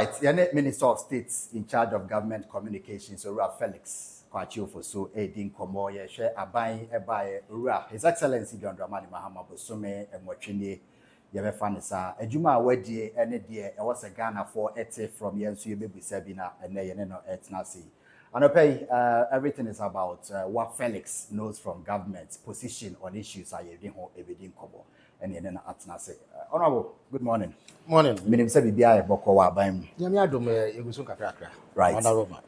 right, the Minister of State in charge of government communications, so Felix Kwakye Ofosu, Edin Komo, share Abai, Ebai, His Excellency John Dramani Mahama Bosume, and Wachini, Yabefanisa, a Juma Wedi, any dear, I was a Ghana for Ete from Yensu Baby Sabina, and Nayano Etnasi. And everything is about what Felix knows from government's position on issues. I Edin Komo. And then Atnase. Honorable, good morning. Morning. Minim se bibia e bokowa ban. Nyame adom egusun kakrakra. Right. Honorable.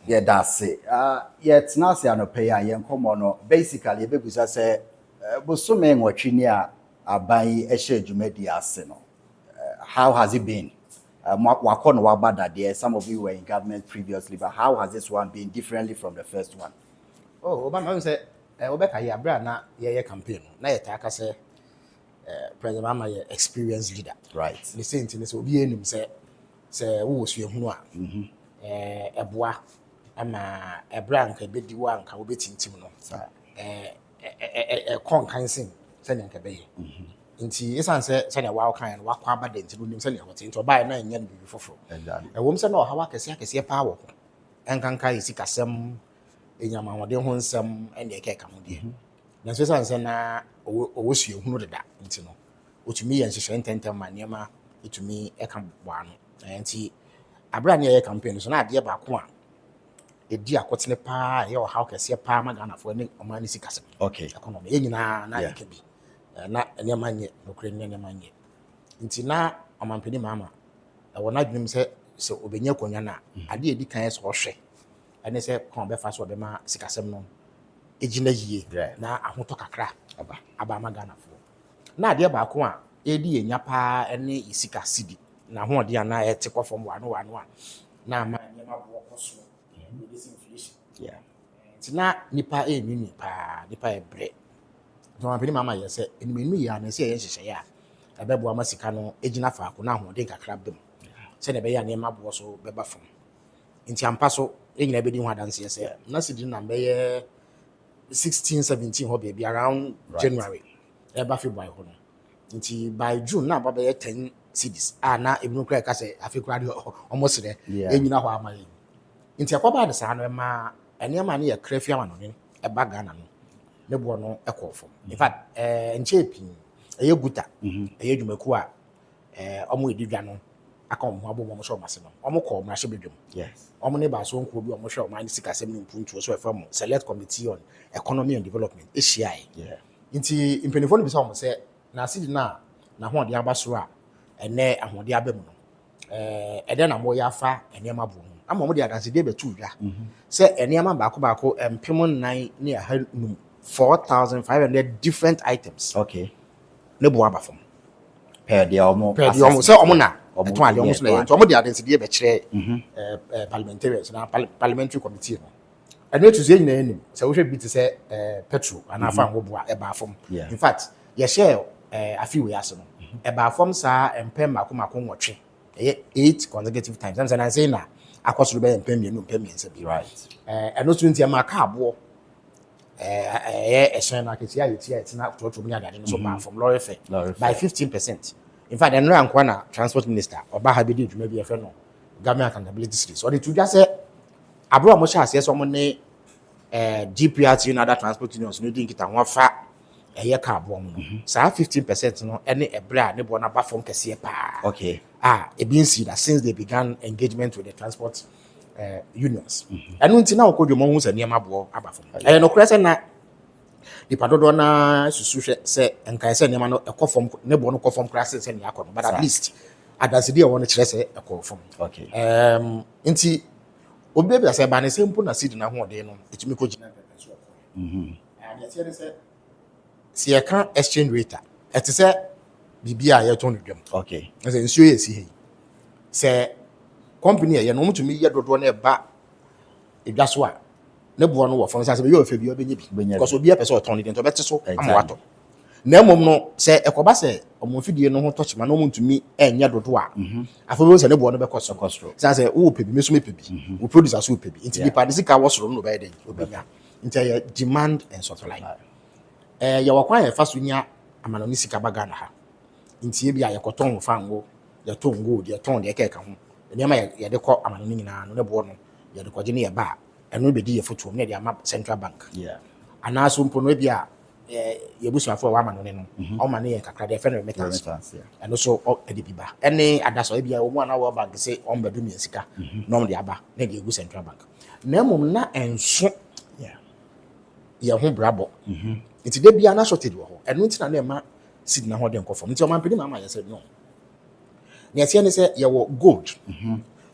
Yeah, that's it. Yeah, Tnase anope ya yenkomo no. Basically, ebegusa se bosume nwatwini a aban ehye dwumadi ase no. How has it been? Wakono wabada there. Some of you were in government previously, but how has this one been differently from the first one? Oh, Obama say obeka ya bra na ye campaign. Na ye taka say President Mama ye experienced leader. Right. The same thing is obi enim say wo so ehunu a. Eboa ama ebra nka bedi wa nka obetintim no. Kon kansin say nka beye. Nti esan say na wa kan wa kwa bada nti no nim say na wote nti oba na nya no bibi foforo. Wom say na o hawa kese pa wo. Enkanka yisi kasem enyama wode ho nsem ene eke ka ho die. Na so say na owo su ehunu deda nti no otumi ye nhyehyɛ ntentem ma niema etumi eka boa no nti abra ne ye campaign so na ade ba ko a edi akotene pa ye o haw kese pa ma Ghana fo ne omani sikasem okay economy ye nyina na ye ka bi na niema nye nokure niema nye nti na omampani mama wo na dwunim se obenya konya na ade edi kan so hwe ene se kon be fa so be ma sikasem no ejina yie na ahoto kakra aba ma Ghana fo na ade ba ko a edi enya pa ene isika sidi na ho ode ana ete kwafom wano a na ma nyema bo koso this inflation tina nipa enwini pa nipa ebre no apeni mama ye se enimenu ya na se ye hyehye ya abebo ama sika no ejina fa ko na ho ode kakra bem se na be ya nyema bo so beba fam nti ampa so enyina be di ho adanse se na sidi na be ye 16 17 ho be around January eba February ho no nti by June na baba ye 10 cities na ebunu kra ka se afekura de almost there enyina ho amaye nti akwaba de sa no ma eniama ne ye krafia ma no ne eba Ghana no ne bo no ekofo in fact nchepi eye guta eye dwumaku a omo edidwa no aka omo abo mo so mase no omo ko mra hye bedwum yes omo ne ba so nko bi omo hwe omo ani sikasem ne mpuntu so efam select committee on economy and development ACI nti impenifo no bi sa omo se na asidi na ho de aba so a ene ahode aba mu no ede na mo ya fa enema bo mu ama mo de adanse de betu dwa se enema baako empem 9 ne ahanum 4,500 different items okay ne bo aba fam per de omo se omo na eto ade omo so na omo de adanse de be kire parliamentarians na parliamentary committee no ene to say nyina enim se wo hwe bi te se petrol ana fa ho bo a eba fam in fact ye share afiwe ase no eba fam sa empem makomako nwotwe 8 consecutive times am say na say na akosoro be empem mienu bi right eno so ntia ma ka abo ehyen na ketia yetia etina toto mi adade no so ba fam lorry fare by 15%. In fact enro ankwa na transport minister oba ha be di dwuma bi efe no government accountability series or the to just say abro mo sha ase so mo ne GPRT and other transport unions no din kita ho fa eye ka abo mo sa 15% no ene ebra ne bo na ba fam kese pa okay e been seen that since they began engagement with the transport unions enu nti na okodwo hu se niam abo aba fam no kura se na di padodo na susu se enkan se niam no ekofom ne bo no kofom kura se ne akọ but at least adanse dia won kire se ekofom okay nti obi bia se ba ne se mpo na sidi na ho de no etumi ko gina pepe so and yet here se ye kan exchange rate eti se bibia ye ton dwam okay se nsuo ye si he se company ye no mutumi ye dodo na eba edwa so a ne bo no wo fon se be ye ofa bi obenye bi because obi apese oton de nto beti so amawato na emom no se ekoba se omofidie no ho tochima no mutumi enya dodo a afo se ne bo no be koso se wo pebi meso me pebi wo producer so pebi nti di padisi ka wo soro no be dey obenya nti ye demand and supply ye wakwa ye faso nya amanoni sika baga na ha nti ye bia ye koton fango ye ton gold ye ton de keka ho nneɛma yɛ de kɔ amano no nyinaa no ne boɔ no yɛ de kɔgye ne yɛ ba ɛno bɛdi yɛ foto ne de ama central bank anaaso mpo no bi a yɛbusuafo a wama no ne no ɔma ne yɛ kakra de fɛ no remittance ɛno so ɛde bi ba ɛne adaso bi a wɔn ana wɔ bank sɛ ɔmbɛdu mi sika na ɔmo de aba na de egu central bank na mmom na ɛnso yɛ ho brabɔ nti de bia na shortage wɔ hɔ ɛno ntina na ɛma seed na ho de nkɔfɔ nti ɔmampani ma ama yɛ sɛ no ne ɛteɛ ne sɛ yɛwɔ gold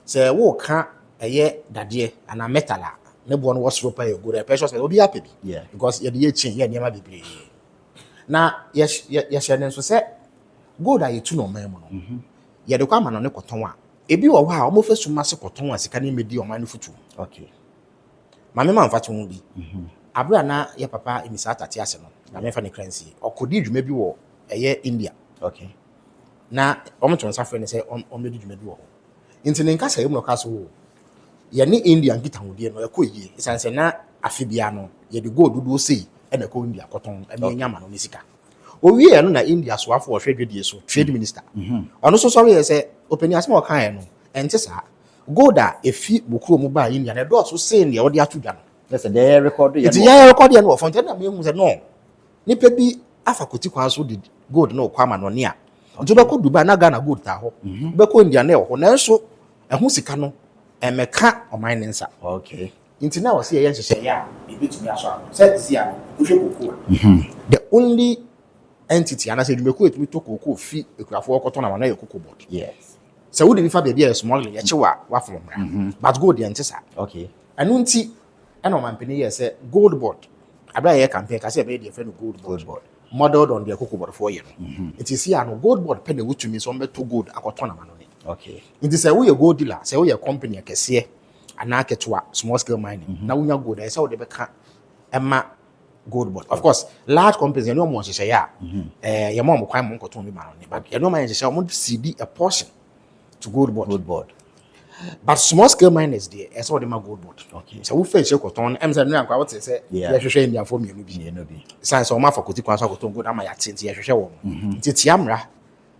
sɛ wo ka ɛyɛ dadeɛ ana metal a ne boɔ no wɔ soro pa yɛ gold precious metal obi apɛ bi because yɛde yɛ chain yɛ nneɛma bebree na yɛhyɛ ne nso sɛ gold a yɛtu no ɔman mu no yɛde kɔ ama no ne kɔtɔn a ebi wɔ hɔ a ɔmo fɛ suma se kɔtɔn a sika ne medi ɔman no futu maame ma mfa to ho bi abra na yɛ papa emisa atate ase no na me fa ne currency ɔkɔdi dwuma bi wɔ ɛyɛ India na ɔmo to nsa frɛ ne sɛ ɔmo di dwuma bi wɔ hɔ nti ne nkasa yɛ mu no ka so yɛ ne India nkita hodie no ɛkɔ yie esan sɛ na afi bia no yɛ de gold dodo sei ɛna ɛkɔ India kɔtɔn ɛna nyama no ne sika owie no na India soafo ɔhwɛ dwedie so trade minister ɔno so sɔre yɛ sɛ opani asɛm ɔka yɛ no ɛnte saa gold a efi bokuro mu ba India na ɛdɔɔso sei ne ɔde ato dwa no listen they record yɛ yɛ record yɛ no wɔ fonte na me hu sɛ no nipa bi afa koti kwan so de gold na ɔkɔ ama no ne a nti bɛkɔ Dubai na Ghana gold ta hɔ bɛkɔ India na ɛwɔ hɔ nanso ɛho sika no ɛmɛka ɔman ne nsa nti na wɔsi yɛ nhyehyɛ yɛ a ebetumi aso ano sɛ zia no wohwɛ koko the only entity anase dwumako etumi to koko fi ekurafo ɔkɔtɔ na wana yɛ koko board sɛ wode bi fa baabi a smuggling yɛ kyewa wafom mmra but gold yɛ nte sa ɛno nti ɛna ɔmampani yɛ sɛ gold board abra yɛ campaign ka sɛ ɛbɛyɛ deɛ fɛ no gold board modeled on the koko board for yɛ no nti si ano gold board pɛ na wotumi so ɔmbɛto gold akɔtɔ na ma no ne nti sɛ woyɛ gold dealer sɛ woyɛ company akɛseɛ anaa ketewa small scale mining na wonya gold ɛsɛ wode bɛka ɛma gold board of course large companies ɛne ɔmo nhyehyɛ a yɛma ɔmo kwan mo nkɔtɔn bi ma no ne but ɛne ɔmo nhyehyɛ ɔmo cedi a portion to gold board but small scale miners there ɛsɛ wode ma gold board sɛ wo fɛ hyɛ kɔtɔn ɛm sɛ no ankwa wote sɛ yɛhwehwɛ indiafo mmienu bi san sɛ ɔmo afa koti kwan so akɔtɔn gold ama yɛate nti yɛhwehwɛ wɔn nti tia mmra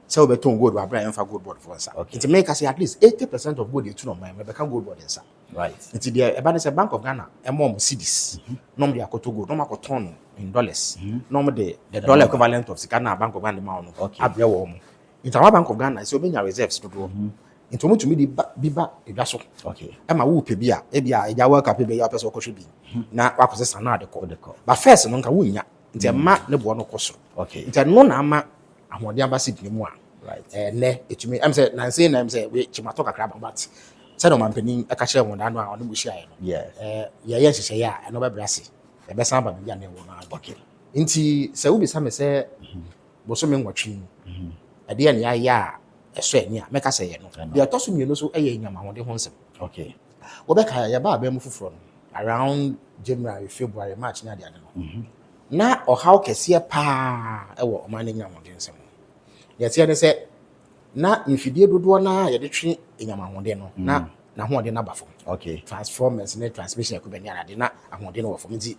sɛ wobɛtɔn gold wabra yɛmfa gold board for nsa nti meka sɛ at least 80% of gold yɛtu no ɔman mɛbɛka gold board nsa nti deɛ ɛba ne sɛ Bank of Ghana ɛma ɔmo cedis na ɔmo de akɔtɔ gold na ɔmo akɔtɔn no in dollars na ɔmo de the dollar equivalent of sika na Bank of Ghana ma ɔno abrɛ wɔ ɔmo nti awa Bank of Ghana sɛ obɛnya reserves dodoɔ nti ɔmo tumi de bi ba edwa so ɛma wo pɛ bi a ebi a ɛgya world cup bi a pɛ sɛ ɔkɔhwɛ bi na wakɔsɛ sana de kɔ but first no nka wonya nti ɛma ne boɔ no kɔ so nti no na ama ahoɔden aba si dine mu a ne etumi am sɛ nanse na am sɛ we chimato kakra ba but sɛ no mampani ɛka kyerɛ wɔn da no a ɔno mu hyia no yɛyɛ nhyehyɛ a ɛno bɛbrɛ ase ɛbɛsan ba bia na ɛwɔ no nti sɛ wo bisa me sɛ bosome nwɔtwe ɛdeɛ ne yɛayɛ a ɛsɔ ani a mɛka sɛ yɛ no deɛ ɛtɔ so mmienu so ɛyɛ nyamahode ho nsɛm wɔbɛka yɛba abɛn mu foforɔ no around January February March na deɛ no na ɔhaw kɛseɛ paa ɛwɔ ɔman ne nyamahode nsɛm yɛteɛ ne sɛ na mfidie dodoɔ na yɛde twe nyamahode no na ahoɔden na ba fam transformers ne transmission ɛkɔbɛni arade na ahoɔden no wɔ fam nti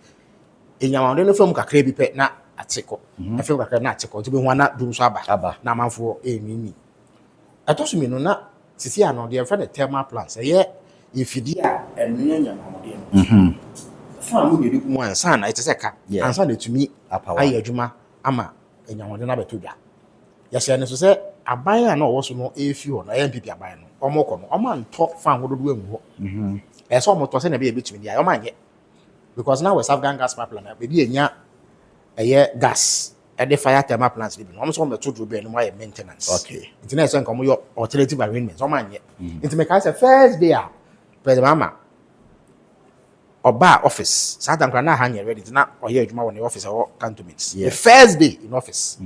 nyamahode no fam kakra bi pɛ na atekɔ afem kakra na atekɔ nti bɛhu na dum so aba na amanfoɔ ɛnini ɛtɔ so mmienu na sisi ano deɛ yɛfrɛ no thermal plants ɛyɛ mfidie a ɛnoa nyamahode no fa mu yɛde kum ansa na ɛte sɛ ka ansa na ɛtumi ayɛ adwuma ama nyamahode no abɛtɔ dwa yɛhyɛ ne so sɛ aban a na ɔwɔ so no ɛfi hɔ no ɛyɛ mpipi aban no ɔmo kɔ no ɔmo antɔ fa ahododo amu hɔ ɛsɛ ɔmo tɔ sɛ na ɛbɛyɛ bɛtumi deɛ ɔmo anyɛ because now West African gas pipeline baabi ɛnya ɛyɛ gas ɛde fire thermal plants bi no ɔmo sɛ ɔmo bɛto duro bɛn no ayɛ maintenance nti na ɛsɛ nka ɔmo yɛ alternative arrangements ɔmo anyɛ nti mɛka sɛ first day a president Mahama ɔba office saa dankra na ha nyɛ ready na ɔyɛ adwuma wɔ ne office ɛwɔ cantonments the first day in office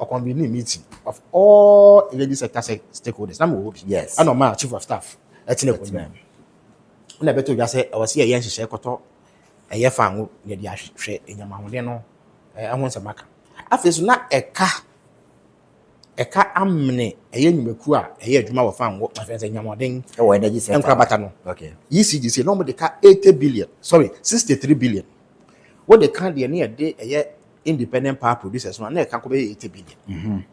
ɔconvene meeting of all energy sector stakeholders na mo wɔ bi ɛna ɔma chief of staff ɛtena kɔ nyina na bɛtɔ dwa sɛ ɔwɔ sɛ yɛyɛ nhyehyɛ kɔtɔ ɛyɛ fa ngo ne de ahwehwɛ enyamahode no ɛho nsɛm aka afei so na ɛka amene ɛyɛ nyumaku a ɛyɛ adwuma wɔ fa ngo afei sɛ nyamahode ɛwɔ energy sector nkra bata no ECGC no mo de ka 63 billion what they can de ne yɛde ɛyɛ independent power producers no na ɛka kɔ bɛyɛ 80 billion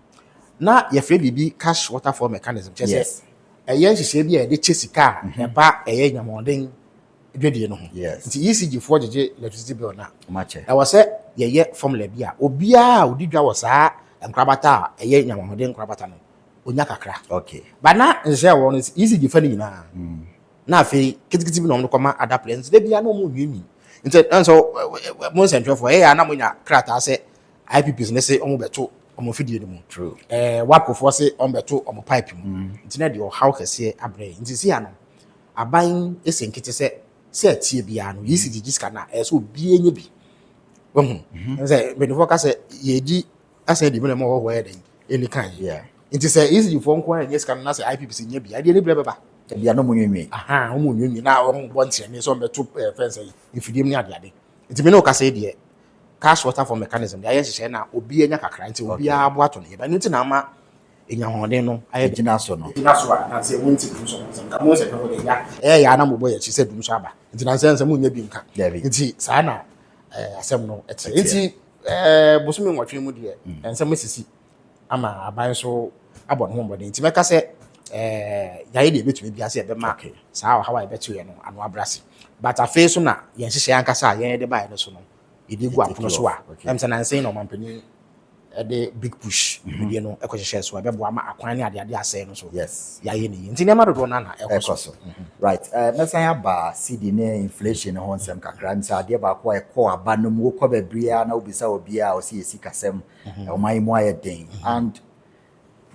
na yɛfrɛ bibi cash waterfall mechanism kyɛ sɛ ɛyɛ nhyehyɛ bi a yɛde kyɛ sika a ɛba ɛyɛ nyamɔden dwadie no ho nti ECG foɔ gyegye electricity bill na ɛwɔ sɛ yɛyɛ formula bi a obiara a odi dwa wɔ saa nkorabata a ɛyɛ nyamɔden nkorabata no onya kakra ba na nhyɛ wɔ no ECG fa no nyinaa na afei kitikiti bi na ɔmo kɔma ada plans de bia na ɔmo nwimi nti nso mo nsɛntwɛfoɔ ɛyɛ na mo nya krataa sɛ IPPs ne se ɔmo bɛto ɔmo fidie no mu wapofoɔ se ɔmo bɛto ɔmo pipe mu nti na deɛ ɔhaw kɛseɛ abrɛ nti si ano aban esi nkete sɛ tie bia no ECG sika na ɛsɛ obi enye bi sɛ mbɛnifo ka sɛ yɛdi asɛ de bi na mo hɔ yɛ den eni kan nti sɛ ECG foɔ nko anyɛ sika na sɛ IPPs nye bi adeɛ ne brɛ bɛba bia no mo nwimi ɔmo nwimi na ɔmo bɔ nkyerɛ ne so ɔmo bɛto fɛnsɛ ifidie mu ne ade nti me no ka sɛ deɛ cash water for mechanism ya hyehyɛ na obi anya kakra nti obi abo ato ne ba nti na ama enya hoden no ayɛ gyina so a na sɛ wonti dum so nka mo sɛ ko de ya na mo boy chi sɛ dum so aba nti na sɛ mo nya bi nka nti saa na asɛm no ɛte nti bosome nwɔtwe mu de nsɛm sisi ama aban so abɔ no ho bɔde nti mɛka sɛ yaye de betumi bia sɛ ɛbɛma saa hawa ɛbɛto yɛ no ano abrase but afei so na yɛn hyehyɛ ankasa yɛn de bae no so no yɛde gu apono so a ɛm sɛ nansen na ɔmampani ɛde big push bidie no ɛkɔhyehyɛ so ɛbɛboa ma akwan ne ade asɛe no so yɛayɛ ne yɛ nti nneɛma dodoɔ no na ɛkɔ so right mɛsan aba CD ne inflation ho nsɛm kakra nti adeɛ baako a ɛkɔ aba no mu wokɔ baabiara na wobisa obiara ɔsɛ yɛsi kasɛm ɔman yi mu ayɛ den and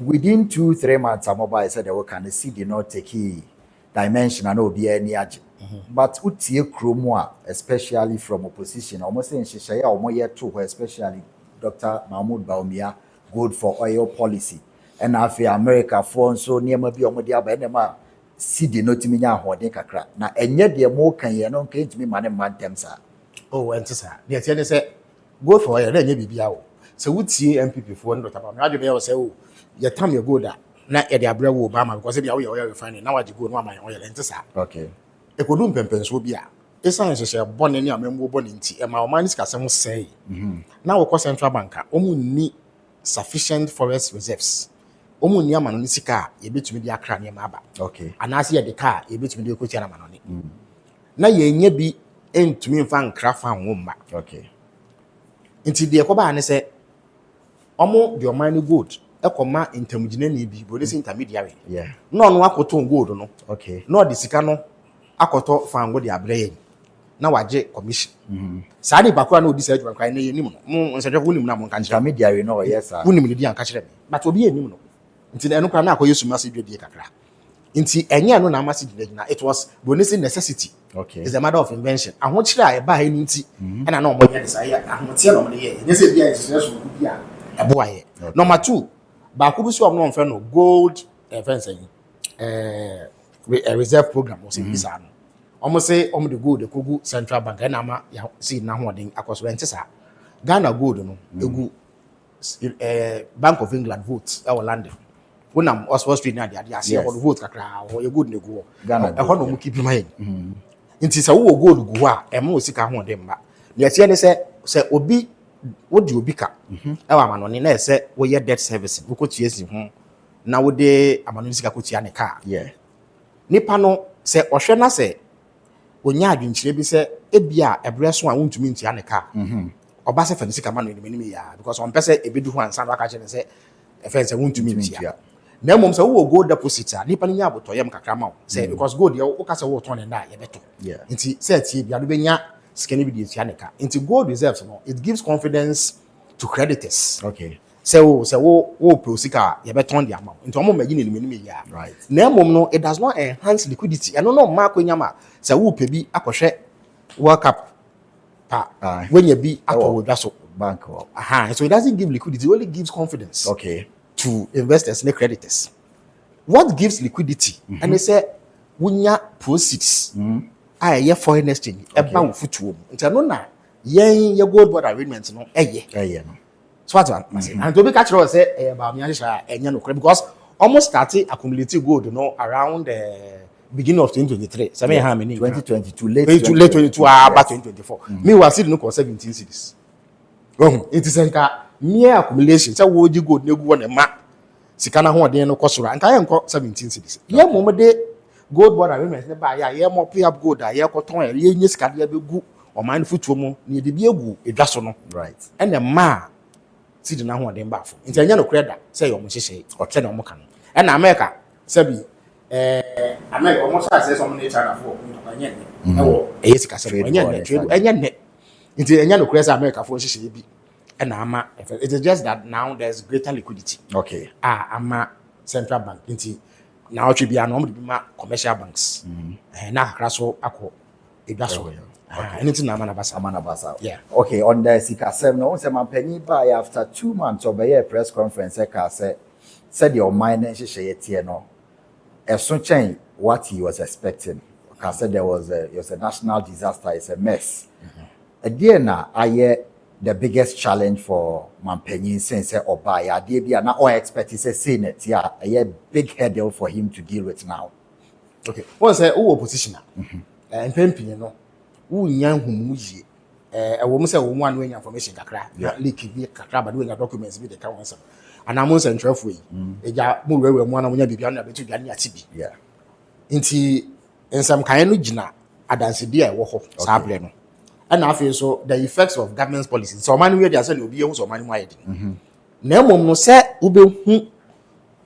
within 2-3 months amobile said they will can see the not take dimension and obi any agye but utie kromo a especially from opposition almost saying shishaya omo yet to especially Dr. Mahmoud Baumia good for oil policy and afi America for so niema bi omo dia ba nema see the not me nya hoden kakra na enye de mo kan ye no kan ntimi mane mantem sa oh enti sa de tie ne say good for oil na enye bibia o se wutie MPP for Dr. Baumia ade be o say o your time you go that na e dey abrɛ wo Obama because be we refining now waji go no am oil enti sa okay e ko dum pempenso bi a esan hyehyɛ bɔne ne amembo bɔne nti e ma o man sika sɛm sɛe na wo central bank a omu ni sufficient forest reserves omu ni amano ni sika ye betumi di akra ne ma aba okay anase ye de car ye betumi di ko tia na amano ne na ye nya bi entumi mfa nkra fa ho mba okay nti de ko ba ne sɛ omo de oman ni gold ekoma intermediate ni bi bo de intermediary no no akoto gold no okay no de sika no akoto fango de abrɛ yɛ na waje commission saa de bakwa na odi sa adwuma kwan na yɛ nim no mo nsɛdwe wonim na mo nka nkyerɛ intermediary no yes sir wonim ne di anka kyerɛ me but obi yɛ nim no nti na ɛno kra na akɔ yesu ma se dwadie kakra nti ɛnyɛ no na ama se gyina it was bonus necessity okay is a matter of invention aho kyerɛ a ɛba ha ni nti ɛna na ɔmo yɛ de saa yɛ ahotie na ɔmo de yɛ nyɛ sɛ bia ɛhyehyɛ so bi a ɛboa yɛ number 2 baako bi so ɔmo no mfɛ no gold fence reserve program o se bisa no omo say omo the gold ekogu central bank na ama ya see na hoden akoso enti sa Ghana gold no egu Bank of England vote e London wonam Oxford Street na ade ase ho vote kakra ho ye gold ne gu e ho no mu keep my nti sa wo gold gu ho a e ma osika hoden mba ne atie ne se obi wodi obi ka e wa ma no ne na se wo ye debt service wo ko tie si ho na wo de amano sika ko tia ne ka nipa no se ohwe na se onya adwenkyire bi sɛ ebia ebre so a wontumi ntia ne ka oba se fa ne sika ma no ni ya because on pese ebedu ho ansa aka kyerɛ sɛ efe sɛ wontumi ntia na mmom sɛ wo gold deposit a nipa nya abotoyem kakra ma wo sɛ because gold ye wo ka sɛ wo ton ne na ye beto nti sɛ tie bia do benya sika ne bi de tia ne ka nti gold reserves no it gives confidence to creditors okay so wo prosika ye beton de ama nti omo magi ne ni ya right na mmom no it does not enhance liquidity eno no ma akwanya ma sɛ wo pe bi akohwɛ world cup pa when you be at all that's bank so it doesn't give liquidity, it only gives confidence okay to investors and creditors. What gives liquidity and they say wunya proceeds ye foreign exchange eba wo futuo nti no na yen ye gold board arrangement no no so what I say and to be catch us say about me enya no because almost started accumulating gold no around beginning of 2023 7 how many 2022 late 2022 about 2024 me was still no 17 cities it is enka mere accumulation say wo ji gold na egu won ma sikana ho den no kosoro anka ye nko 17 cedis ye mo de gold border women ne ba ye mo pay up gold ye koton ye nye sika de begu o man futuo mu ne de bi egu edwa so no right ene ma sidi na ho den ba fo nti anya no kreda say yo mo hyehyɛ o kye na mo ka no ena America sabi America mo sa say so mo ne China fo anya ne ewo eye sika se anya ne trade anya ne nti anya no kreda America fo hyehyɛ bi ena ama it is just that now there's greater liquidity okay ama central bank nti na otwe bia no mo de bi ma commercial banks na akra so akọ edwa so anything na amana basa yeah okay on the sikasem no say mampani by after 2 months of a press conference ka say said your mind hyehyɛ tie no eso chen what he was expecting ka said there was a national disaster, it's a mess again na aye the biggest challenge for Mampenyin since Obaya Debia na all expect is a Senate. Yeah, a big hurdle for him to deal with now. Okay. Once who opposition and Pempin, you know, who young whom a woman say one way information kakra, leaking kakra, but doing a documents with the council. And I'm also in way. A ya move one when you be beyond to Gania TB. Yeah. Inti in some kind of jina, I dance a dear walk of and I feel so the effects of government's policies. So man we dey say obi ehun so man wide. Na mom no say obehu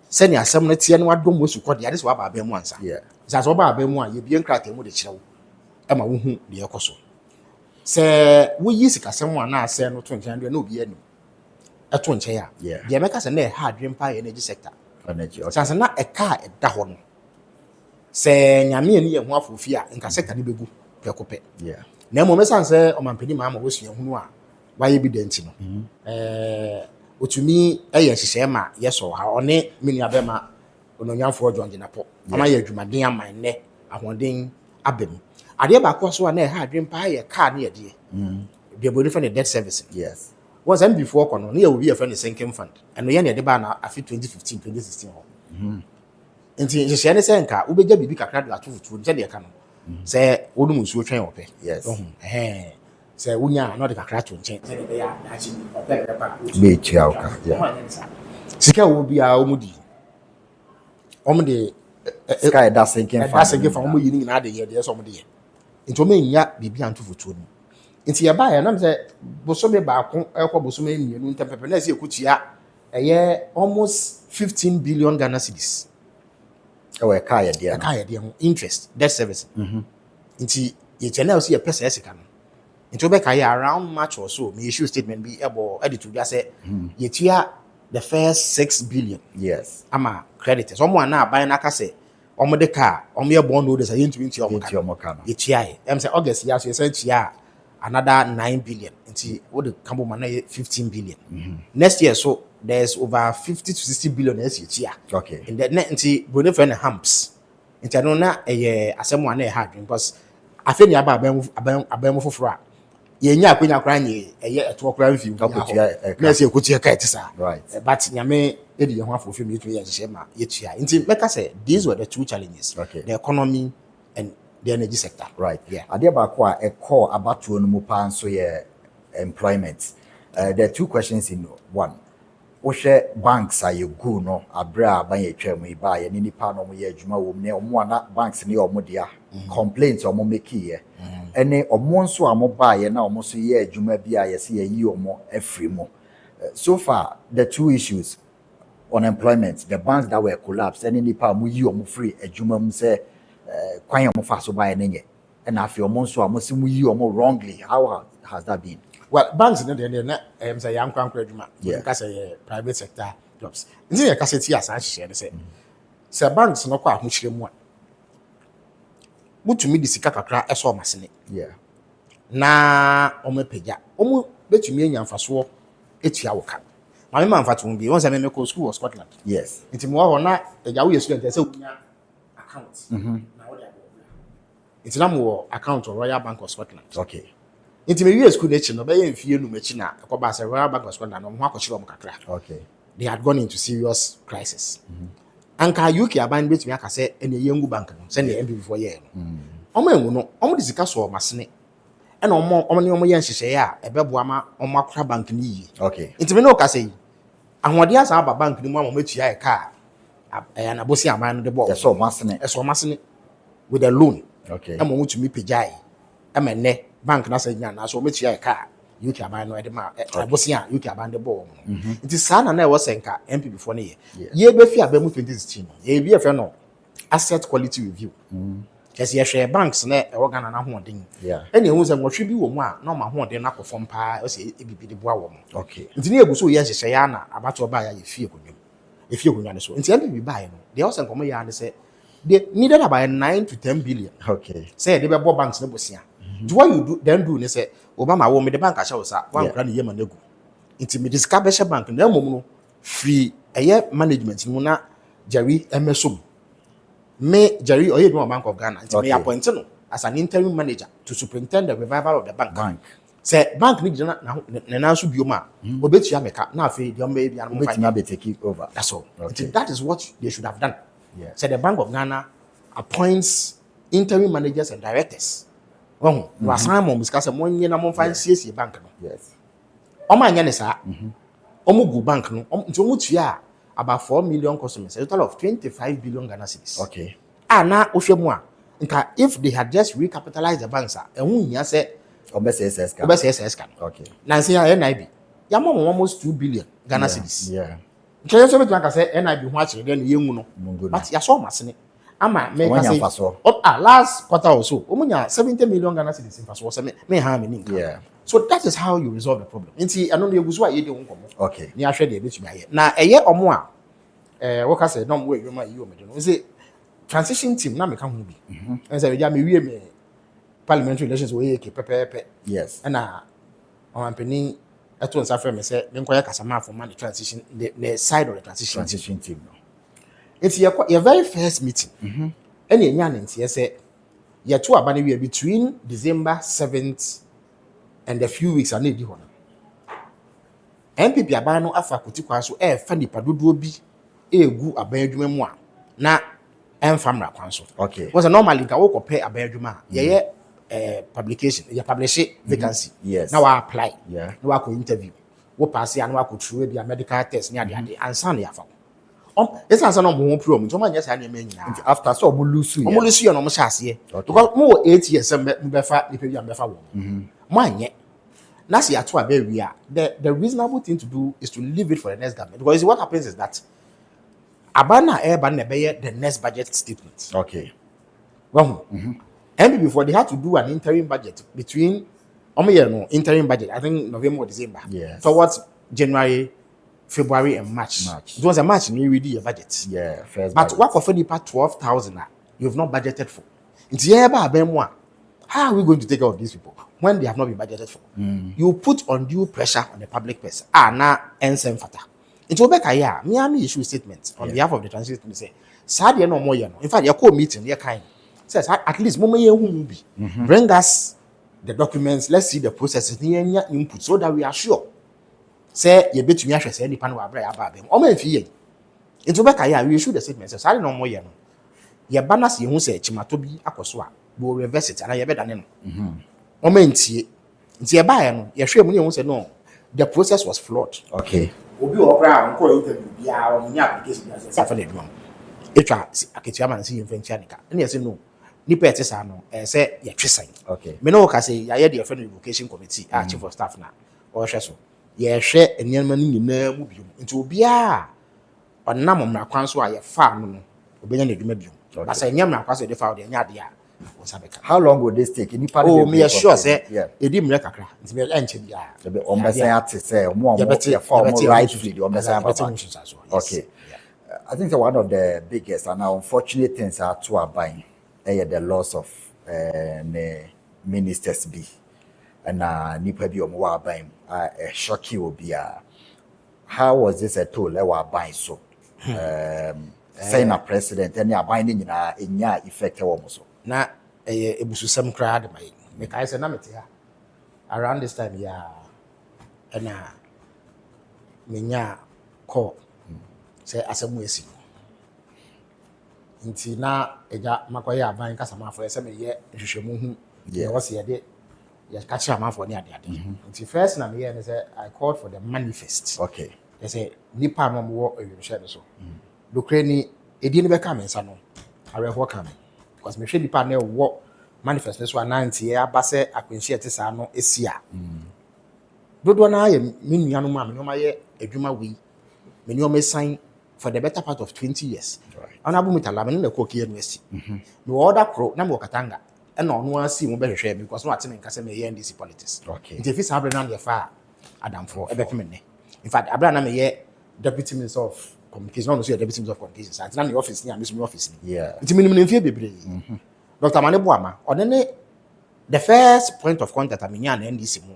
say ni asem no tie no adom wesu kọ de ade so ba ba mu ansa. Yeah. Say so ba ba mu a ye bie nkrata mu de kirewo. E ma wo hu de ekoso. Say wo yi sikasem a na ase no to nchen de na obi ani. E to nchen ya. De meka say na e ha adwen pa energy sector. Energy. Say na e ka e da ho no. Say nyame ani ye hu afofi a nka sector ni begu pekope. Yeah. Na mo mesan se o mampani ma ma wosua hunu a wa evident no otumi eye hyehyɛ ma yeso ha one menu abema ononyamfo John Ginapo ama ye adwumaden aman ne ahoden abem ade ba ko so na ha adwen pa ye car na ye de be body for the debt service yes was am before kono na ye obi ye friend sinking fund eno ye na de ba na afi 2015 2016 ho nti hyehyɛ ne se nka ubeja bibi kakra de atofutu nje de ka no say wodum nsuo twen ope yes say wunya no de kakra to nchen say de ya achi ope pepa be chiauka yeah sika wo bia omudi omde sky that sinking fund that sinking fund omo yi na de ye de so omde ye nti omo nya bibi anto fotuo ni nti ye ba ya na say bosome ba ko ekọ bosome mienu ntempepe na say ekutia eye almost 15 billion Ghana cedis. A car idea. Interest, debt service. Inti ye channel see a person esika no. Into be kaya around March or so, me issue statement be able edit to just say ye tia the first 6 billion. Yes. Ama creditors. Someone na buy na ka say omo de car, omo ye bond holders ye into omo car. Ye tia e. Em say August ya so ye say tia another 9 billion. Inti what the cambo man 15 billion. Next year so there's over 50 to 60 billion each year. Okay. In that net nti bone friend humps. Nti no na asem one hard because afeni aba abem foforo a ye nya akwenya kra nye eto kra mfi na se ekutia ka etisa. Right. But nyame edi ye ho afofi me etu ye hye ma ye tua. Nti meka say these were the two challenges. Okay. The economy and the energy sector. Right. Yeah. Ade ba ko a call abatuo no mu pa so ye employment. There are two questions in one. Wohwe banks are you go no abra ban ye twam iba ye ni nipa no mo ye adwuma wo ne omo na banks ne omo dia complaints omo make ye ene omo nso amo ba ye na omo so ye adwuma bia ye se ye yi omo afri mo so far the two issues on employment, the banks that were collapsed any nipa mo yi omo free adwuma mu se kwan omo fa so ba ye ne and afi omo nso amo se mo yi omo wrongly. How has that been? Well, banks in the say young adwuma because private sector jobs. Nti ye kaseti asa hye say banks no kwa ahokyere mu a mutumi di sika kakra eso masene na omepeja omu betumi anya mfaso etua woka ma me manfato bi won say me ko school of Scotland. Yes. Nti mo ho na eja wo student say unya account na wo dey nti na mo account Royal Bank of Scotland. Okay. Inti me wie school nechi no be ye mfie nu mechi na ekoba say Royal Bank of Scotland no ho akochiro mo kakra. Okay. They had gone into serious crisis. Anka UK aban betumi aka say ene yengu bank no say na MB before year no. Omo enwu no omo de sika so masene. E na omo ne omo ye nhyehyɛ a ebeboa ma omo akora bank ni yi. Okay. Inti me no ka say ahode asa aba bank ni mu amatua e car na bosi aman no de bo so masne so masne with a loan okay am mo tumi pejai am ne bank na sa nya na so matua e car UK aban no de ma bosi a UK aban de bo it is sana na e wo senka MP before ne ye be fi abamu 2016 ye bi e fe no asset quality review kasi ye share banks na e wo Ghana na hoden ene hu se nwotwe bi wo mu a na ma hoden na kofom pa o se ebibi de boa wo mo okay nti ne eguso ye hyehyɛ ya na abato ba ya ye fie konwam ne so nti MPB ba ye no de o se nkomo ya ne se they needed about 9 to 10 billion okay say they be bo banks na bosia do what you do then do ne say Obama wo me the bank ahye wo sa wan kra ne yema na gu nti me discover bank na mom no free eye management mu na Jerry Emerson me Jerry oye do Bank of Ghana nti me appoint no as an interim manager to superintend the revival of the bank say bank ni gina na na so bioma obetua meka na afi de o me bia no find be take over that's all that is what they should have done say the Bank of Ghana appoints interim managers and directors oh wasan mo discuss mo nye na mo fan CC bank no yes o ma nya ne sa o gu bank no nti o mu tua about 4 million customers a total of 25 billion Ghana cedis okay na o hwɛ mu a nka if they had just recapitalized the banks e hu hia sɛ obese can okay na say ya NIB ya mo almost 2 billion Ghana cedis nkyɛ so betu aka sɛ NIB ho akyere de ne yengu no but ya so masene ama me ka say last quarter or so omunya 70 million Ghana cedis in faso so me ha me ninka so that is how you resolve the problem nti ano no eguso a ye de ho komo okay ni ahwɛ de betumi aye na eye omo a wo ka say no mo edwuma yi o me de no say transition team na me ka ho bi en say we wie me parliamentary elections we ke pepepe yes na omampeni eto nsa frɛ me say me nkoya kasama for man the transition the side of the transition team no it's your very first meeting and you nya ntie say ye to abane we between December 7th and a few weeks anedi ho MPP aban no afa koti kwa so fa nipa dodo bi egu aban adwuma mu a na famra kwan so okay because normally ka wo kopɛ aban adwuma ye publication ye publish vacancy na wa apply na wa ko interview wo pass ya na wa ko true bi medical test ni ade ansa na ya fa it's not no more problem so man yes anya me nyina after so mo lose you no mo hyase because mo 8 years me be fa nipa bi am be fa wo mo anye na se ato aba wi a the reasonable thing to do is to leave it for the next government because what happens is that abana eba na be the next budget statement okay well and before they had to do an interim budget between interim budget I think November or December towards January February and March. It was a March and you read your budget. First but what for the part 12,000 you've not budgeted for. It's how are we going to take care of these people when they have not been budgeted for? You put undue pressure on the public person. Na ensem fata. Into Obeka ya, Miami issue statement on behalf of the transition to say, Sadia no more. In fact, your co-meeting, your kind says at least bring us the documents, let's see the processes, input so that we are sure. Say you betumi ahwe say nipa no wa bra ya ba bem o ma fi ye into be kai we issue the statement say sare no mo ye no ye banas ye hu say chimato bi akoso a bo reverse it na ye be dane no o ma ntie ye ba ye no ye hwe mu ne hu say no the process was flawed okay obi o bra nko interview bia o nya application bia say fa le dum etwa aketua man say ye mfantia nika na ye say no nipa ete sa no say ye twesan okay me no ka say ya ye the friend education committee chief of staff na o hwe so ye hwe enema no nyina mu biom nti obia onam mmra kwan so a ye fa no obenya na dwuma biom ba say nyam na kwaso de fa de nya de a wo sabeka how long will this take nipa me sure say edi mmra kakra nti me enche bia be ombesa ate say omo ye fa omo rightfully the ombesa baba okay I think one of the biggest and unfortunate things are to aban the loss of ministers be and nipa bi omo wa aban shock you be how was this a toll e wa aban so saying a president any aban ni nyina enya effect e wo so na ebususam kra de mai me kai say na mete ha around this time and menya call say asemu esi nti na eja makoye aban kasama afo say me ye hwehwemu hu ye wo se ye de ye catch am afo ni ade nti first na me ye say I called for the manifest okay They say nipa no mo share so. Ukraine edi ni be ka mensa no. Are ho ka me. Because me hwe nipa na wo manifest so 90 aba se akwenhye ete sa no esia. Dodo na ye me nuanom a me no ma ye adwuma wi. Me no ma sign for the better part of 20 years. Right. Honorable Mutala me na Kwakye University. Me order pro na me Katanga. And no one see mo be hwehwe because no ate me nka se me ye NDC politics. Okay. Nti fi sa abre na ye fa Adam for ebe me ne. In fact, abre na me ye deputy minister of communication, no so deputy minister of communication. Sa na the office ni am office ni. Yeah. Nti me mfie bebre. Dr. Maneboama, onene the first point of contact I na NDC mu.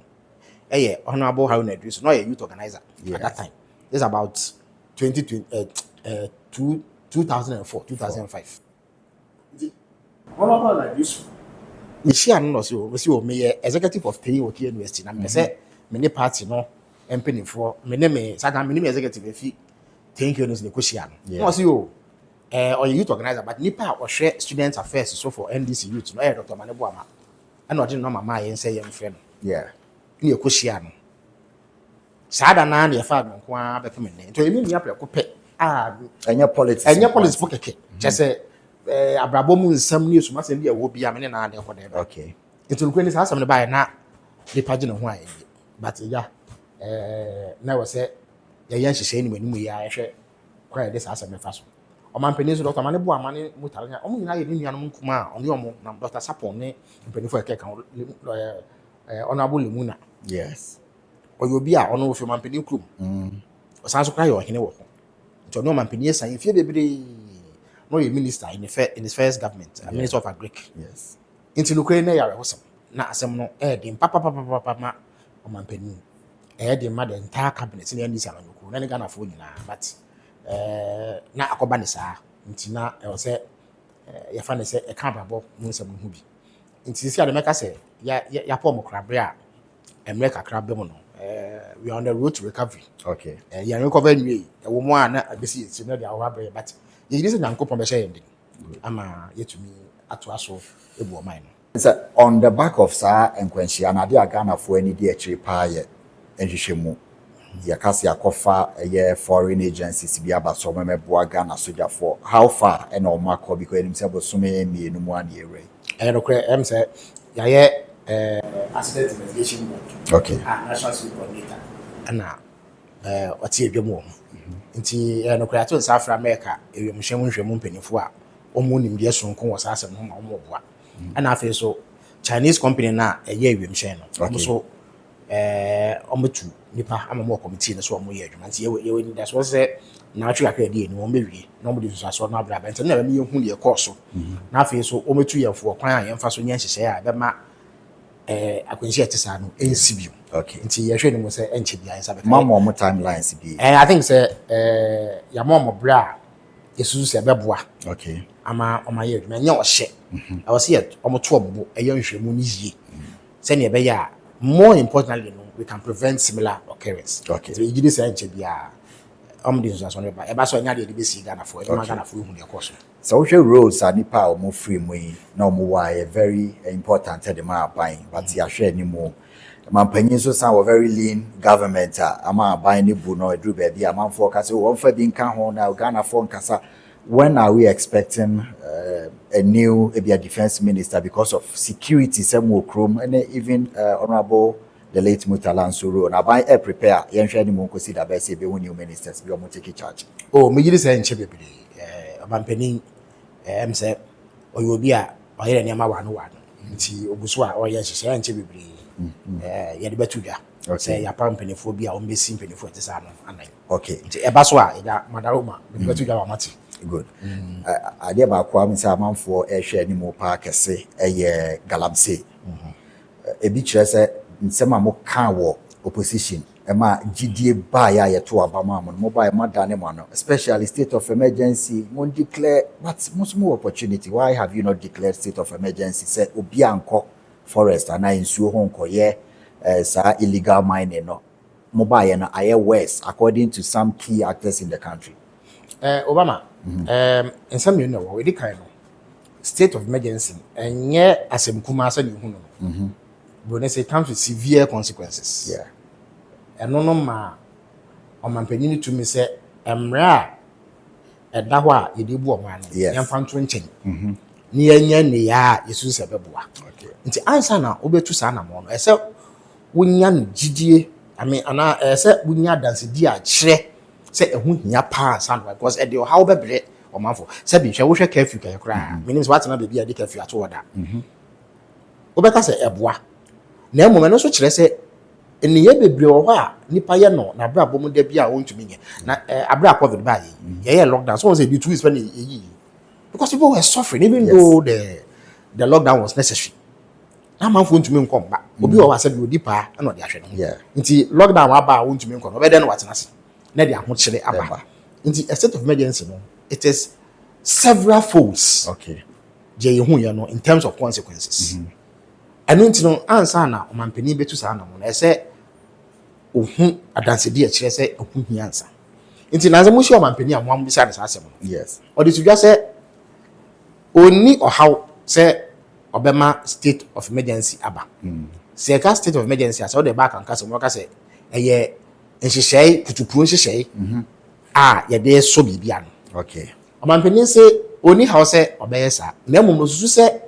Honorable Haruna Idris, no a youth organizer at that time. This is about 2004, 2005. Honorable Idris. Michia no so we see me executive of Kwakye University na me say me party no empanyfo me ne me saka me executive efi Kwakye University ne Koshia no see o or youth organizer but nipa o hwe student affairs so for NDC youth no Dr. Maneboama and o no mama yen say yem frɛ no ne Koshia no sada na na yefa no ko a be me ne to emi ni apreko pe enya politics for keke just abrabo mu nsam ni esuma sem dia wo bia me ne na de ko de okay itu nkweni sa asem ne bae na de page ne ho aye but ya na wo se ya yan hyehyɛ ni manimu ya hwɛ kwa de sa asem ne fa so o man pani so Dr. Maneboama ne mutare o mu nyina ye ni nuanom nkuma a oni omo na Dr. Sapon ne mpani fo eke kan honorable Lemuna yes oyo bi a ono fi man pani krum o san so kwa ye ohene wo ho nti ono man pani esan fie bebre no a minister in his first government, a minister of agric. Yes. Into Ukraine, they are awesome. Now, some no air in papa or man penny. Air the mother entire cabinet in the end is a local, and Ghana for you now. But now a cobanisa, Intina, I was say, your fan say a cababo, moon some hubby. Into the America say, ya poor crabria, and make a crab demono. We are on the road to recovery. Okay. You are recovering me, a woman, a busy, it's another hour, but. It is an uncle ending. Ama yet to me at Wasso, a boy mine. On the back of Sa and Quenchi, and I did Ghana for any dear trip pie and Shishimu. Yakasia Kofa, a year foreign agencies to be about so many Ghana soldier for how far and all Marco because himself was so many no 1 year. And okay, I'm said, yeah, accident investigation board. Okay. National Security Coordinator. And now, what's your more? Nti no kreato South America ewemhwemu mpanyefo a omo nimde sonko wo sa asem ho ma omo boa ana afi so Chinese company na eye ewemhwe no omo so omo tu nipa ama mo committee no so omo ye adwuma nti ye ni da so se na atwe akra die ni omo bewie na omo de so aso na abra bent na me ye hu de course na afi so omo tu yefo kwan a yemfa so nya hyehyɛ a be ma akwenhye etesa no ensibio. Okay. Nti ye hwe ni mo se enche bia nsa be mama mo timelines bi I think say ya mama bra yesusu se beboa. Okay. Ama ye adwuma nya ohye I was here omo to obo eye nhwemu ni yie se ne be ya more importantly no we can prevent similar occurrence. Okay. So you give say enche bia de so so ba e ba so nya de be si Ghana for e ma Ghana for hu de course. So we roads are nipa omo free mu na omo wa very important to the man buying but ya hwe ni mo mampanyin so sound very lean government ama buying ni bu no edru be bia manfo ka say won fa bi nka ho na Ghana for nkasa when are we expecting a new defense minister because of security some okrom and even honorable the late Mutala Nsoro na buy prepare yen hwe ni mo nkosi da be say be new ministers be omo take charge. Oh me yiri say nche bebre mampanyin say oyobi a oyere ne ma wano nti obuso a oye hyehyɛ nche bebre ya de betudwa say ya pampanifo bi a ombesi mpanifo etesa no anan. Okay. Nti eba so a ya madaroma de betudwa wa mate. Good. Ade ba kwa mi say amanfo ehwe ni mo pa kese eye galamse. Ebi kire say nsema mo kan wo opposition ema gidie ba ya yeto abama mo mo ba ma dane mo no especially state of emergency mo declare but more opportunity why have you not declared state of emergency say obi anko forest and insuo ho nkoye sa illegal mining no mo ba ye no aye west according to some key actors in the country. Obama in some you know we dey kind no state of emergency enye asemkuma asa ni hu no but it comes with severe consequences. Yeah. And no ma ɔmanpanyin to me say emra ɛda hɔ a yɛde bu ɔman no yɛmfa nto nkyɛn ni yɛnyɛ ne ya yesu sɛ bɛboa nti ansa na wobɛtu saa na mo no ɛsɛ wonya no gidie ana ɛsɛ wonya dansedi a kyerɛ sɛ ɛho hia pa sound because ɛde ɔhaw bɛbrɛ ɔmanfo sɛ bi hwɛ wohwɛ curfew kɛyɛ koraa menim sɛ watena baabi a de curfew ato wɔ da wobɛka sɛ ɛboa na mmom ɛno nso kyerɛ sɛ eniyɛ bebree wɔ hɔ a nipa yɛ no na abra bɔ mu da bi a wɔntumi nyɛ na abra covid ba yɛ lockdown so say the 2 weeks when yi because people were suffering even though the lockdown was necessary na manfo ntumi nkɔ mba obi wɔ asɛ bi odi pa na ɔde ahwɛ no nti lockdown aba a wɔntumi nkɔ no ɔbɛdɛ no watena se na de ahokyere aba nti a state of emergency no it is several folds je yehu ye no in terms of consequences ɛno nti no ansa na ɔmanpani betu saa na mo na ɛsɛ ohu adansedi a kyerɛ sɛ ohu hiansa nti na mo hye ɔmanpani a mo am bisa ne saa asɛm no ɔde to dwa sɛ oni ɔhaw sɛ ɔbɛma state of emergency aba sɛ ka state of emergency asɛ ɔde ba kan ka sɛ mo ka sɛ ɛyɛ nhyehyɛe kutupuro nhyehyɛe a yɛde so bibia no ɔmanpani sɛ oni haw sɛ ɔbɛyɛ saa na mmom no susu sɛ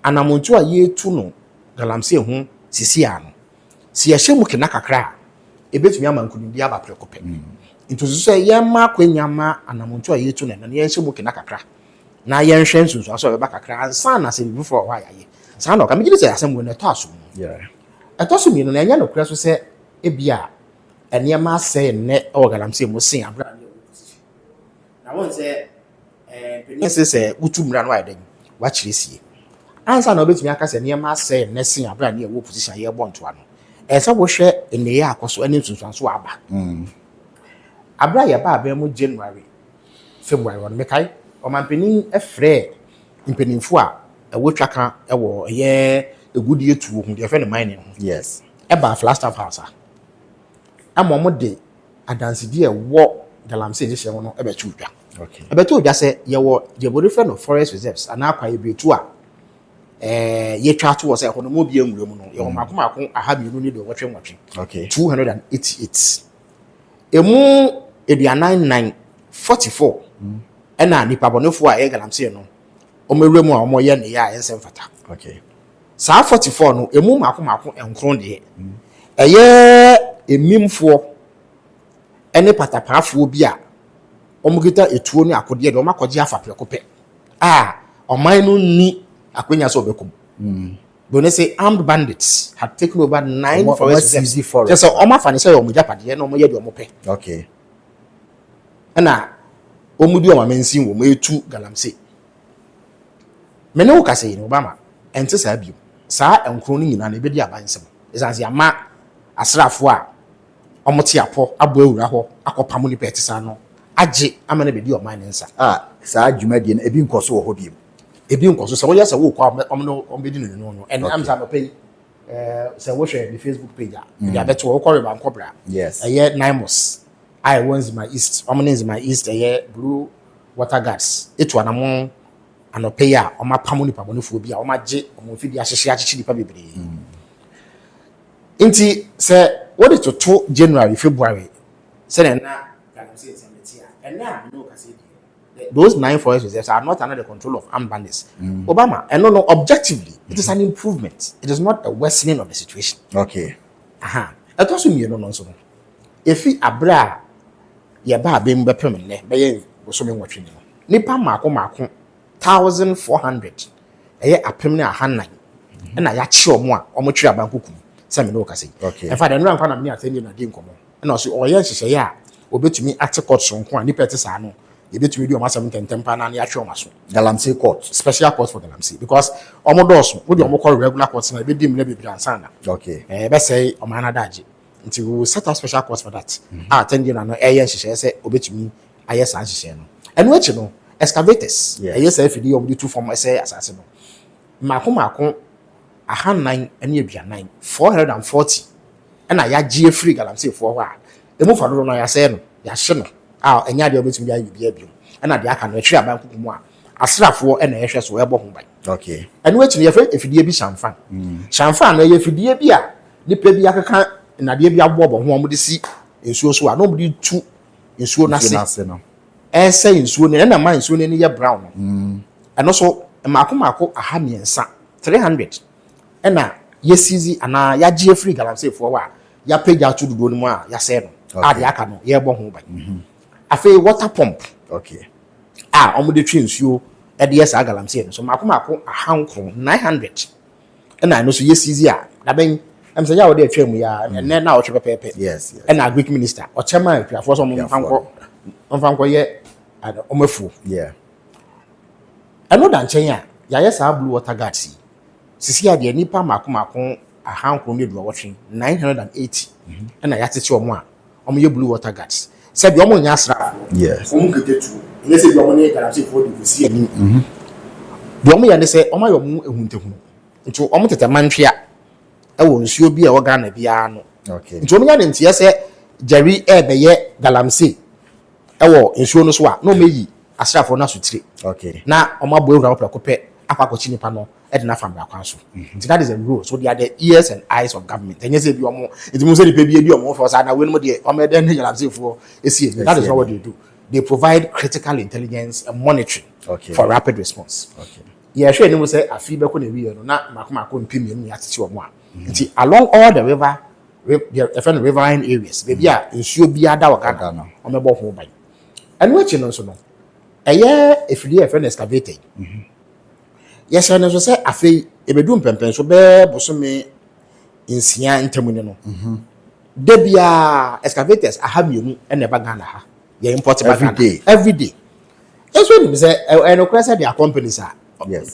anamontu a yetu no galamsey ho sisi ano si yɛhyɛ mu kena kakra ebetumi ama nkunimdi aba prekope nti susu sɛ yɛma kwanyama anamontu a yetu no na yɛhyɛ mu kena kakra na yɛnhwɛ nsunsu aso ɔbɛba kakra ansa na sɛ before hɔ ayɛ saa na ɔka megye sɛ asɛm wo na ɛtɔ aso ɛtɔ so mienu na ɛnyɛ no kura so sɛ ebia ɛnneɛma asɛe nnɛ ɛwɔ galamsey mu sen abra na wɔn sɛ penye sɛ wotu mmra no ayɛ dɛn wakyerɛ sie ansa na obetumi aka sɛ nneɛma asɛe nnɛ sen abra ne ɛwɔ position yɛ bɔ ntoa no ɛsɛ wohwɛ nneyɛ akɔso ɛne nsunsuanso aba abra yɛ ba abɛn mu January February wɔn mekai ɔmanpanin ɛfrɛ mpanimfo a ɛwɔ twaka ɛwɔ ɛyɛ egudie tuo ho deɛ fɛ ne mining ho ɛba Flagstaff House a ama ɔmo de adansedi ɛwɔ galamsey hyɛ ho no ɛbɛtu dwa ɛbɛtu dwa sɛ yɛwɔ yɛbɔ fɛ no forest reserves ana akwa yɛbetu a yɛtwa to wɔ sɛ ɛhɔ no mo bi anwura mu no yɛwɔ makomako aha bienu ne de wɔtwe 288 emu eduanan 44 ɛna nipa bɔnefo a ɛyɛ galamsey no ɔmɛwura mu a ɔmɔyɛ ne yɛ a ɛnsɛm fata saa 44 no emu makomako ɛnkron deɛ ɛyɛ emimfoɔ ɛne patapaafoɔ bi a ɔmugita etuo ne akodeɛ de ɔmakɔgye afa prekope a ɔman no ni akwenya so obekum They say armed bandits had taken over 9 forest reserves. Just so Oma Fanisa or Mujapadi, no more yet or mope. Okay. And now, Omudu or Mensin will make 2 galamsey. Meno Casay in Obama, and to Sabu, Sa and croning in an Ebedia Bansam. Is as Yama, Asrafwa, Omotiapo, Abu Raho, Akopamuni Petisano, Aji, Amanabi or mine answer. Ah, Sa Jumadian, a being coso hobby. Ebi nkoso so yes a wo kwa omno ombedi no and am say pay say wo share the Facebook page a dey abeto wo kwore ban kobra yes aye Nimos I ones my east omnins my east aye blue water guards etu anamo anope a omapam nipa bonefo bi a omagye omfidi ahyehye nipa bebre nti say what is to January February say na can say something and now no can say those 9 forest reserves are not under the control of armed bandits. Obama, and no, objectively, it is an improvement. It is not a worsening of the situation. Okay. Aha. That also means no nonsense. If he abra, ya ba be mbe permanent, be so me watching. Nipa mako 1,400. Eye apem na han 9. Na ya chi omo a omo twa bankukum. Se me no ka say. Okay. In fact, the no na me attend na dey nkomo. Na so oye nhyehyɛ ya obetumi ate court so nko a nipa te sa no. You bet me do my 7 temper and ya show maso. Galamsey court. Special court for Galamsey. Because omodoso, we do call regular courts na be dim le be ansana. Okay. Be say o man adaje. Until we will set up special courts for that. Attending na no eye nhyehyɛ say obetumi aye san nhyehyɛ no. Eno echi no excavators. Eye say fidi o do 2 form say asase no. Mako 109 ene aduanan 440. Na ya gye free Galamsey for ho a. Emu fa do no ya say no, ya hye no. Enya de obetumi ayi bia bio na de aka no atwi aban kukumu a asrafo na ehwe so ebo ho ban okay eno echi ye fe efidie bi shamfan no ye fidie bi a nipa bi akeka na de bi abo obo ho omo de si nsuo so a nobody tu nsuo na se no ese nsuo ne na ma nsuo ne ye brown no so maako aha miensa 300 na yesizi ana yagie free galamsey fo wa ya pagya to dodo no mu a ya se no ade aka no ye bo ho ban afi water pump omo de twi nsuo e de yesa galamsey no so maako aha nkro 900 na no so yesizi a da ben am say ya wo de twam ya ne na wo hwe pepepe yes na agric minister o chairman atwafo so mo fanko ye omafu anoda nchen a ya yesa blue water guards sisi ade nipa maako aha nkro ne do wotwe 980 na ya tete omo a omo ye blue water guards se bi omo nya asra omo ketetu ne se bi omo ne galamsey fo de kusi ani bi omo ya ne se omo ayo mu ehuntehu nti omo tete mantwea ewo nsuo bi a wo Ghana bia no nti omo nya ne ntia se Jerry ebeye galamsey ewo nsuo no so a no meyi asrafo na so tire na omo abo ewura opra kopɛ akwakochi nipa no e de na fam akwan so nti that is a rule so they are the ears and eyes of government enye se bi omo nti mo se nipa bi edi omo for sa na we no de omo e de ne galamsey fo esi that is not what they do. They provide critical intelligence and monitoring for rapid response. Yeah, sure. You say a feedback on the way, na maako mpim ya titi omo a. Nti along all the riverine areas, baby a nsuo bi ada wa Ghana, omebo ho ban. And which no so no. Eye efidie e friend excavator. Yes, and so say afei ebedu mpempen so be bosome insia ntemu ne no. Debia excavators ahamienu e ne ba Ghana ha. Yeah, import every day. That's when you say, and of course, there are companies,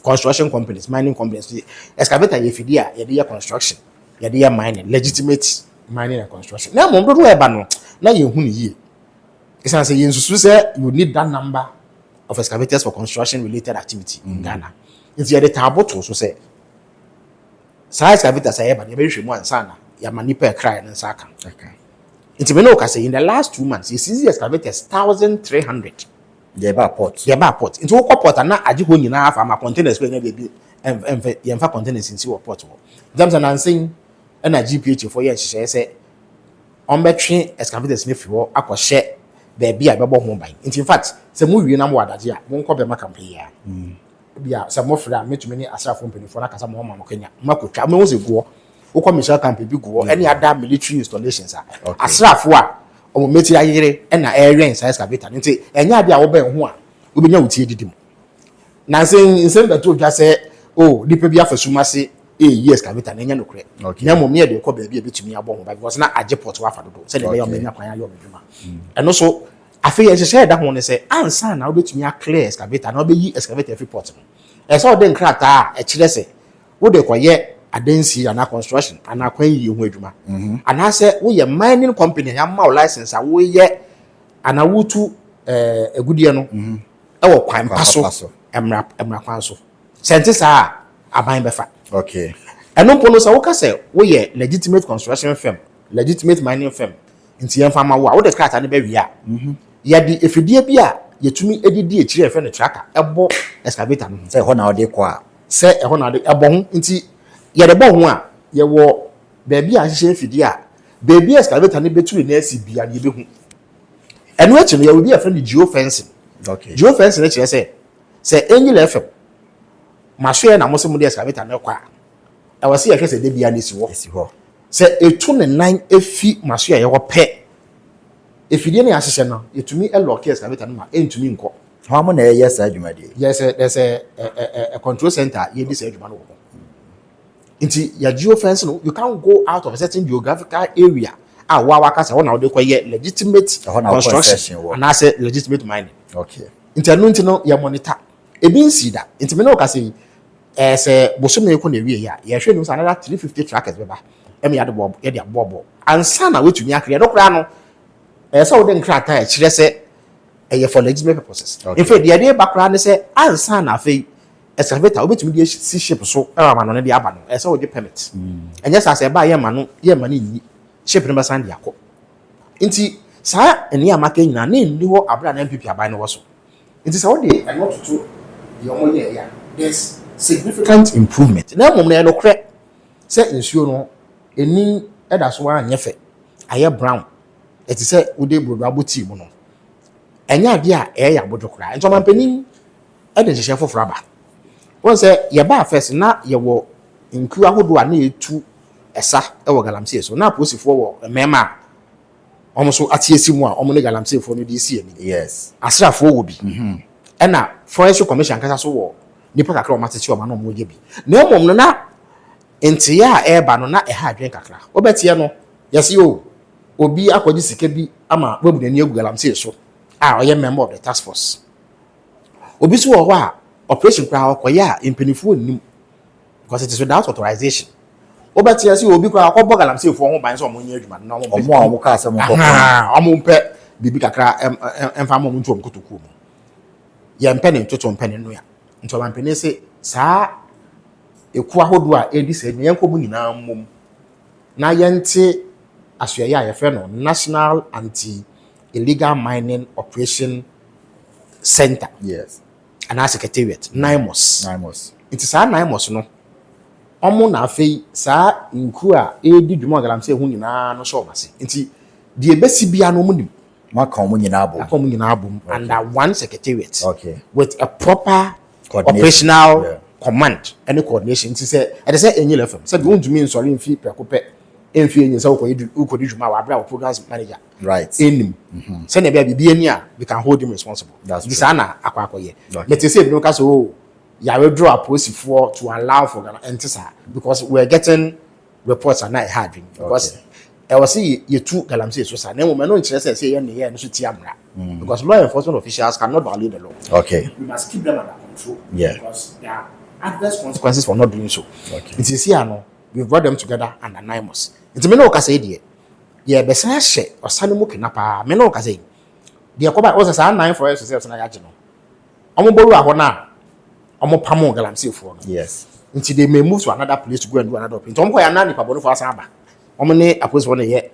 construction companies, mining companies, excavator, yefidia, yedia construction, yedia mining, legitimate mining and construction. Now, Mondo Ebano, now you huni. It's as you say you need that number of excavators for construction related activity in Ghana. It's the tabo to so say. Size excavators are able to be one sana, Yamanipa cry and Saka. It's in the last 2 months, you see excavators 1,300. They are port. Into a port and not a when you have a containers when they and containers in your port. James and I'm saying, and a GPH for years, she said, on battery excavators if you are share there be a bubble home by. In fact, some movie number that year won't copy my company. Yeah, some more for that, made many as a company for like some more Kenya. Marco Chamos go. Michelle camp bi go any other military installations asrafo a o meti ayere na area inside excavator nti enya dia wo ben ho a wo benya wutie didim na sen beto dwa se o dipa bi afasuma se excavator na enya nokre na mom ne de ko ba bi betumi abo ho because na age port wa fa dodo se de be yo menya kwan ayo meduma eno so afi ye hye da ho ne se ansa na wo betumi a clear excavator na wo be yi excavator free port no e so de nkrata e kire se wo de koye adensi ana construction ana kwan yi ho adwuma ana se wo ye mining company ya ma license a wo ye ana wutu agudie no e wo kwan paso emra kwan so sente sa aban befa eno mpo no se wo ka se wo ye legitimate construction firm legitimate mining firm nti yan fama wo a wo de krata ne ba wi a ye di efidie bi a yetumi edidi e kire firm tracker ebo excavator no se ho na wo de kwa se e ho na de ebo ho nti ye de bo ho a ye wo baby a hye fidi a baby excavator ne beturi na asi bia ne be hu eno achi no ye will be a friend geofencing geofencing na kire se enyi le fm maso ye na mo se mo de excavator na kwa e wose ye hwese de bia na si ho se etu ne nan efi maso ye wo pe efidie ne ahye no yetumi lock excavator no ma entumi nko how mo na ye sa adwuma de yes there's a control center ye di sa adwuma no Inti ya geofence no you can't go out of a certain geographical area wa kasa wona de koye legitimate construction and as legitimate mining inti anu inti no ya monitor ebi nsi da inti me no kasa se bosome ko na wie ya hwe no another 350 trackers beba em ya de bob ya de bobo ansa na wetumi akre no kra no se wo de nkrata e kire se for legitimate purposes in fact the idea background is ansa na afei excavator obetumi de si ship so ma no ne de aba no e se wo de permit enye sa se ba ye ma no yi ship ne ba san de akọ nti sa eni amaka nyina na ndi ho abra na MPP aban no wo so nti se wo de eno tutu ye mo ye ya there's significant improvement na mom na no se nsuo no eni eda so anye fe aye brown it is say ude brodo team no enya ade a ya bodo kra nto mampanin e de hye foforo aba won say ye ba first na ye wo nku ahodo a na etu esa e wo galamsey so na aposifo wo mema omoso atiesi mu a omo ne galamsey fo no de si ani yes asrafo wo bi e na forest commission kasa so wo nipa kakra o matete o ma no mo ye bi na omom no na entiya e ba no na e ha adwen kakra obetie no yesi o obi akwaji sike bi ama wabunani agu galamsey so a oye member of the task force obi so wo a operation kra okoya impenifo nim because it is without authorization obetie si obi kra akọbọ galamsey fo ho ban so omonye adwuma na omo ka asem ko omo mpe bibi kakra emfa mo ntu omkotoku mu ye mpe ne ntoto mpe ne no ya nto man pene se saa eku ahodo a edi se yen ko mu nyina mom na yente asoya ya fe no National Anti Illegal Mining Operation Center yes and our secretariat NIMOS it is our NIMOS no omo na afei saa nku a edi dwuma galamsey hu nyina no so base nti de ebesi bia no mu nim maka omo nyina abom under one secretariat okay with a proper operational command and coordination nti say e say enyi lefam say be undumi nsori mfi prekope emfi enyi say ukodi dwuma wa abra programs manager right enim say na bia bibi ani a we can hold him responsible this na akwakoye but say no ka so ya withdraw a posifo to allow for entisa because we're getting reports are not hard because I was see you two galamsey so sa na mo no nkyere say ye ne ye no so ti amra because law enforcement officials cannot violate the law okay we must keep them under control because there are adverse consequences for not doing so okay it is here no we've brought them together and anonymous it me no ka say die ye be san hye osane mu kinapa me no ka say die ko ba o say 9 for yourself na ya je no omo boru aho na omo pamo galamsey for no yes until they may move to another place to go and do another operation omo ko ya na nipa bonu for asan aba omo ne apose for ye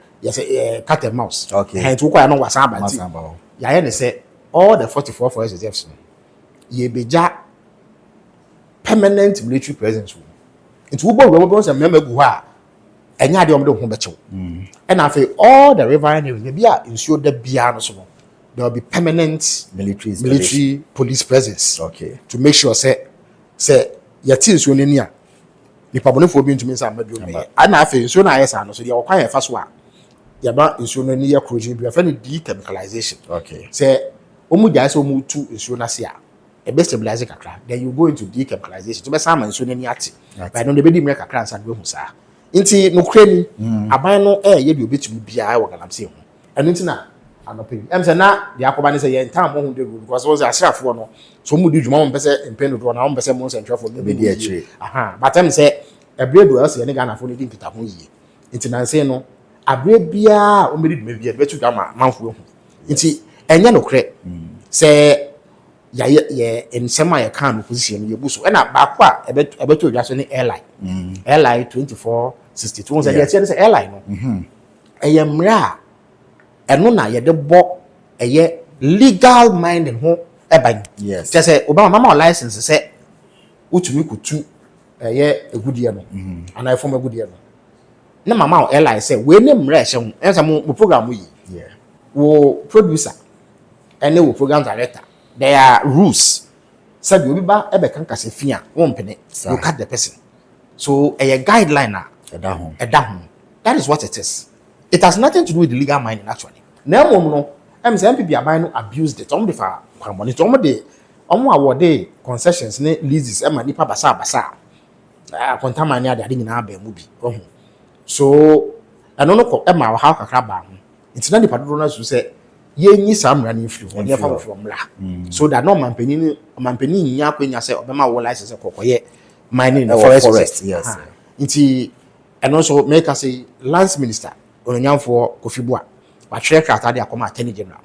cat and mouse okay and to ko ya no wasan aba nti ya ye ne say all the 44 for yourself no ye beja permanent military presence into wo bo we say member gu ha enya de omo de ho bechew and after all the riverine area bia nsuo da bia no so no there will be permanent military police presence okay to make sure say your teams will nani a nipa bonefo bi ntumi nsa madu me ana afi nsuo na ayesa no so de okwan efa so a ya ba nsuo no ni ya corrosion bi afa ni dechemicalization okay say omu gya say omu tu nsuo na se a e be stabilize kakra then you go into dechemicalization to be sama nsuo nani ati by no de be di mre kakra nsa de hu sa nti no kra ni aban no ye de obetumi bia wo galamsey hu eno nti na anope say na de akoba ne say ye ntam ho de because was asrafo no so mu di dwuma mo pese empendo do na mo pese mo nsentwefo no be di akire but am say ebredo else ye ne Ghana fo ne di mpita ho yie nti na say no abre bia o meri dwuma bia betu dwama manfo hu nti enye no kre say ye ensema ye kan position ye buso e na ba ko a ebeto odwa so ne airline 2462 say ye say airline no eye mra eno na ye de bo eye legal mining ho eban yes just say obama mama license say utumi kutu eye egudie no ana ifom egudie no na mama airline say we ne mra hye ho ensa mo program yi yeah wo producer ene wo program director there are rules sabi obi ba ebe kan kase fia won pene you cut the person so a guideline na eda ho that is what it is. It has nothing to do with illegal mining actually na mom no em say MPP aban no abused it de fa kwamoni to de award concessions ne leases e ma nipa basa contaminate ade nyina ba mu bi so eno no ko e ma ha kakra ba ho ntina nipa do na so say yenyi samra ne free ho ne fa from la so that no mampeni nya kwenya say obema wo license kokoye mining in the forest yes nti eno so make us say lands minister onyanfo Kofibua wa twerɛ krata de akoma attorney general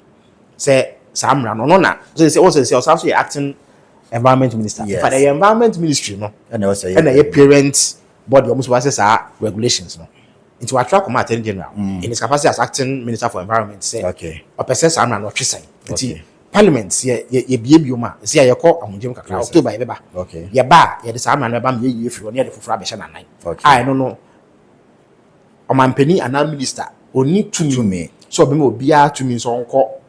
say samra no na say also acting environment minister for the environment ministry no and also a parent body almost was say regulations no into attract come attorney general in his capacity as acting minister for environment say okay or person samra no twesen nti parliament ye biebio ma say ye call ahunjem kakra October ye beba okay ye ba ye de samra no ba me ye firi no ye de foforo abehye na nan okay I no omampani ana minister oni tumi so be mo bia to me so onko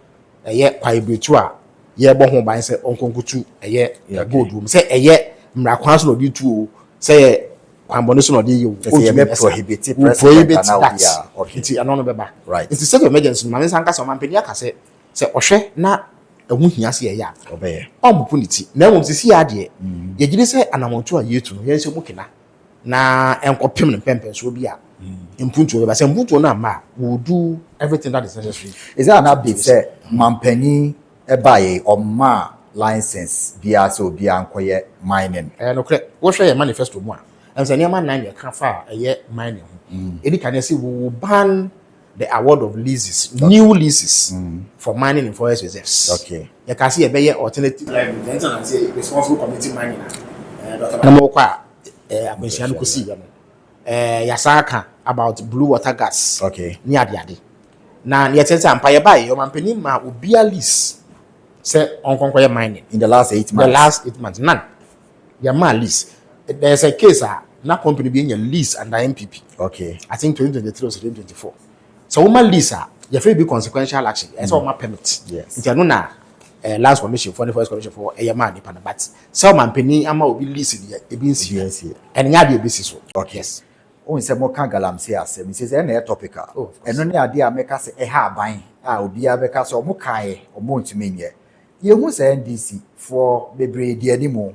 eye kwaibetu a ye bo ho ban se onko nkutu eye gold room say eye mra kwan so no di tu o say kwambone so no di ye o prohibit president now yeah okay ti anono beba right it is state of emergency ma mensan ka so man pedi aka se ohwe na ehu hia se ye ya obeye omupuniti na enwom sisi ya de ye gide se anamonto a yetu no ye se mukina na enkopem ne pempen so bi a impuntu beba se impuntu na ma will do everything that is necessary. Is that an update say mampani ebaye oma license bia so bia ankoye mining No kre wo hwe ye manifesto mu a ense ne ma 9 ye ka fa ye mining edi kan say we will ban the award of leases, new leases for mining in forest reserves. Okay. You can see a better alternative liability and say responsible community mining. Yasaka about blue water gas. Okay. Near the adi. Now, yet say empire buy your company ma will be a lease. Say on conquer mining in the last 8 months. The last 8 months, none. Your man lease. There's a case na company being a lease under MPP. Okay. I think 2023 or 2024. So woman Lisa, you feel be consequential action. It's all my permit. Yes. It's no last commission for the first commission for a man depend but some man penny ama will be leasing a beans yes and ya be basis. Okay. Yes. Oh, say more kan galamsey asem. It is any topical. And only idea make us a ha ban. Obi abeka so mo kai o mo ntumi nye. Ye hu say NDC for bebre di animo.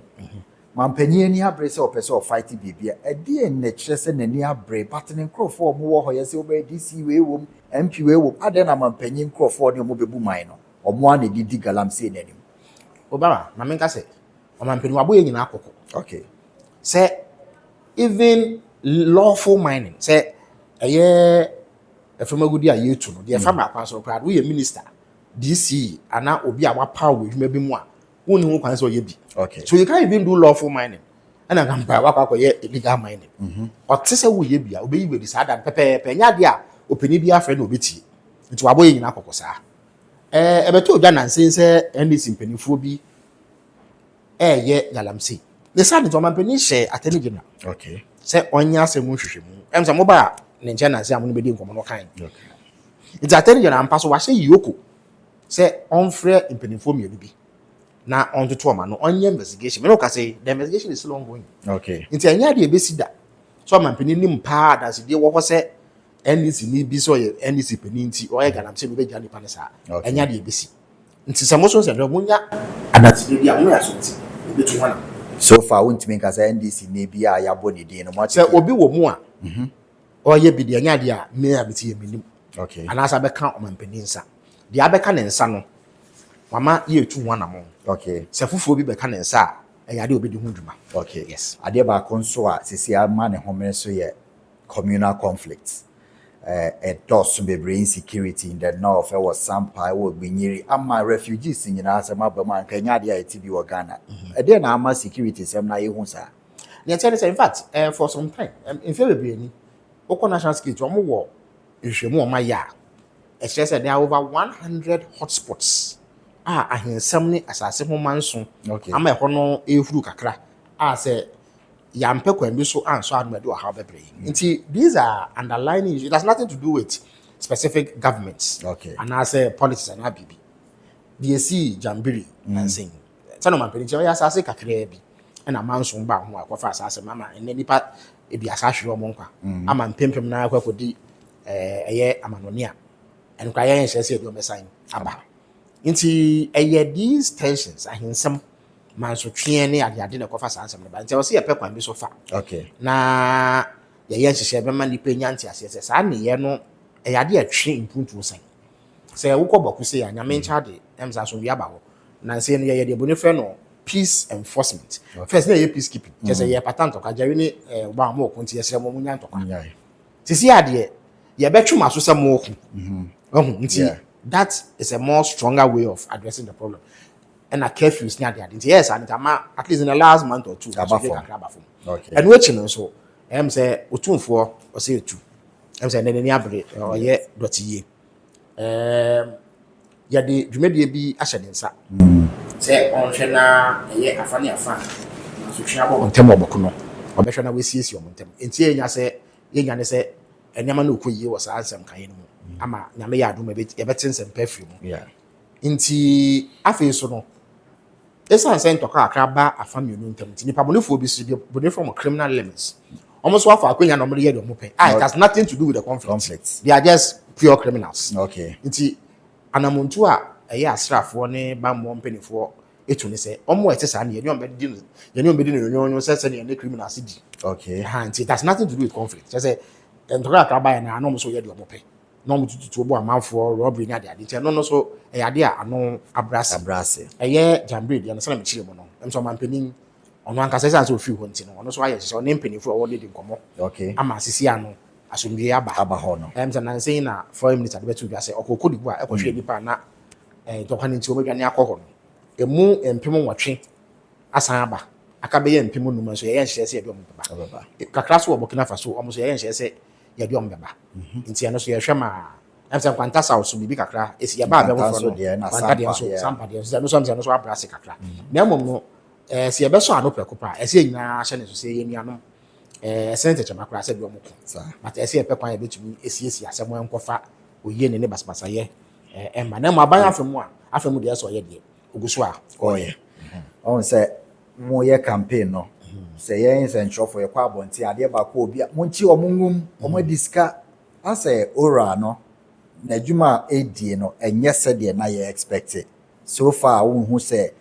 Mampani ani abre se opese o fight bibia e de na kire se nani abre patene nkrofo mo wo ho ye se obe DC we wom MP we wom ade na mampani nkrofo ne mo bebu man no omo an di galamsey nanim obama na menka se o mampani wabo ye nyina akoko okay say even lawful mining say eye efemagudi a yetu no de fama akwanso crowd we minister DC ana obi a wapa wo edwuma bi mu a woni ho kwan so ye bi. Okay. So you can't even do lawful mining. And I can buy illegal mining. Or tese wo ye bia obeyi we decide that pepe nya dia openi bia friend obeti. Nti wabo ye nyina kokosa. Ebeto oda nansen se NDC mpanifo bi ye galamsey. The sad is man pani share attorney general. Okay. Se onya asem hwehwemu. Em se mo ba ne nche nansen amu be di nkomo no kan. Okay. It's attorney general ampa so wa se yoko. Se onfre mpanifo mielu bi. Na on to trauma no on investigation. Me no ka say the investigation is still ongoing. Okay. Nti anya de ebesi da. So man peni nim pa da se de wo se NDC ni bi so ye NDC peni nti o ye galamsey no be gya nipa ne sa. Anya de ebesi. Nti se mo so se do munya adati de bia mo ya so nti ebetu wana. So far won't make us NDC ni bia ya boni de no se obi wo mu a. O ye bi de anya de a me ya beti ye minim. Okay. Anasa be kan o man peni nsa. De abeka ne nsa no. Mama ye tu wana mo. Okay. Se fufuo bi beka ne nsa a yade obedi ho dwuma. Okay. Yes. Ade ba konso a sisi ama ne homene so ye communal conflicts. Does bebre insecurity in the north was sampa wo gbinyiri ama refugees nyina asema ba man kanya ade a etibi wo Ghana. Ade na ama security sem na ye hu sa. Ne tell say in fact for some time in favor be ani oko national security omo wo ehwemu o ma ya. E say there are over 100 hotspots. Ahensam ne asase ho manso ama ehɔ no ehuru kakra say yampe kwan bi so anso adu do ha bebre nti these are underlying issues. It has nothing to do with specific governments and I say politics and abibi DSC Jambiri and saying tano man peni ya asase kakra bi na manso ba ho akɔfa asase mama ene nipa ebi asahwe o mo nkwa ama mpempem na akwakodi eye amanone a enkwa ye nhye se ebi o mesan aba. Inti these tensions ahensam man so twe ne ade na kofa sansam ne ba nti o se ye pekwan bi so fa okay na ye nhyehyɛ be man nipa nyanti ase se sa ne ye no ade atwe impuntu san se wo kɔbɔku se ya nyame ncha de emza so wi aba ho na se ne ye de boni frɛ no peace enforcement first na ye peacekeeping je ye patant ka jari ne ba mo ko nti ye sɛ mo nyanto kwa sisi ade ye betwuma so sɛ mo ko nti that is a more stronger way of addressing the problem. And a curfew is near the idea. Yes, and at least in the last month or two. Okay. And watching so, say, Utun for or say two. Say, then any abre or ye dot ye. Ya de Jumedi be ashensa. Say, on Shena, ye a funny affair. So she about Temo Bokuno, or Beshana we see your montem. In Tia say, Yan say, and Yamanu Kuyi was answered kind. ama nyame ya adom yɛbɛte nsɛmpa afiri mu yeah nti afei so no ɛsan sɛ ntɔkwa akra ba afa mmienu ntam nti nipa bonefoɔ bi so bone from criminal elements almost so afa akonya na ɔmo de yɛ de ɔmo pɛ it has nothing to do with the conflict they are just pure criminals okay nti anamontu a ɛyɛ asrafoɔ ne bammɔ mpanifoɔ etu ne sɛ ɔmo ɛte saa ne yɛne ɔmo bɛdi no nyonyo sɛ ne yɛne criminals di okay nti it has nothing to do with conflict sɛ ntɔkwa akra ba yɛ na ɔmo so yɛ de ɔmo pɛ na ɔmo tutu ɔbo amanfoɔ robbery ne ade nti ɛno no so ɛyɛ ade a ano abrase ɛyɛ jambre deɛ no sɛ na mekyerɛ mu no ɛnso ɔmampanin ɔno ankasa sɛ sɛ ofiri hɔ nti no ɔno so ayɛ sɛ ɔne mpanimfoɔ ɔwɔ de nkɔmmɔ okay ama asisi ano asomdwe aba hɔ no sɛ nansɛn na foreign minister de bɛto dwa sɛ ɔkɔkɔ di bu a ɛkɔhwɛ nipa na ntɔkwa no nti ɔmɛdwane akɔ hɔ no ɛmu mpem nwɔtwe asan aba aka bɛyɛ mpem num nso yɛyɛ nhyɛ sɛ yɛde ɔmo bɛba kakra so wɔ Burkina Faso ɔmo so yɛyɛ nhyɛ sɛ yɛde ɔmo bɛba nti ɛno so yɛhwɛ ma ɛmsɛ kwanta sa so bibi kakra esi yɛba abɛwo fo no kwanta deɛ so sampa deɛ so ɛno so abrase kakra na mmom no sɛ yɛbɛsɔ ano prɛko pa ɛsɛ nyinaa hyɛ ne so sɛ yɛ nuanom ɛsɛ ntɛkyɛma koraa sɛ de ɔmo ko but ɛsɛ yɛpɛ kwan yɛbɛtumi esiesie asɛm ɛnkɔfa oyie ne basabasayɛ ɛma na mo aban afɛ mu deɛ sɛ ɔyɛ deɛ ogu so a ɔyɛ ɔn sɛ mo yɛ campaign no sɛ yɛn sɛ nkyerɛfo yɛkɔ abɔnten adeɛ baako obi a monchi ɔmo ngum ɔmo disika asɛ ora no na adwuma edie no ɛnyɛ sɛ deɛ na yɛ expect so far wo hu sɛ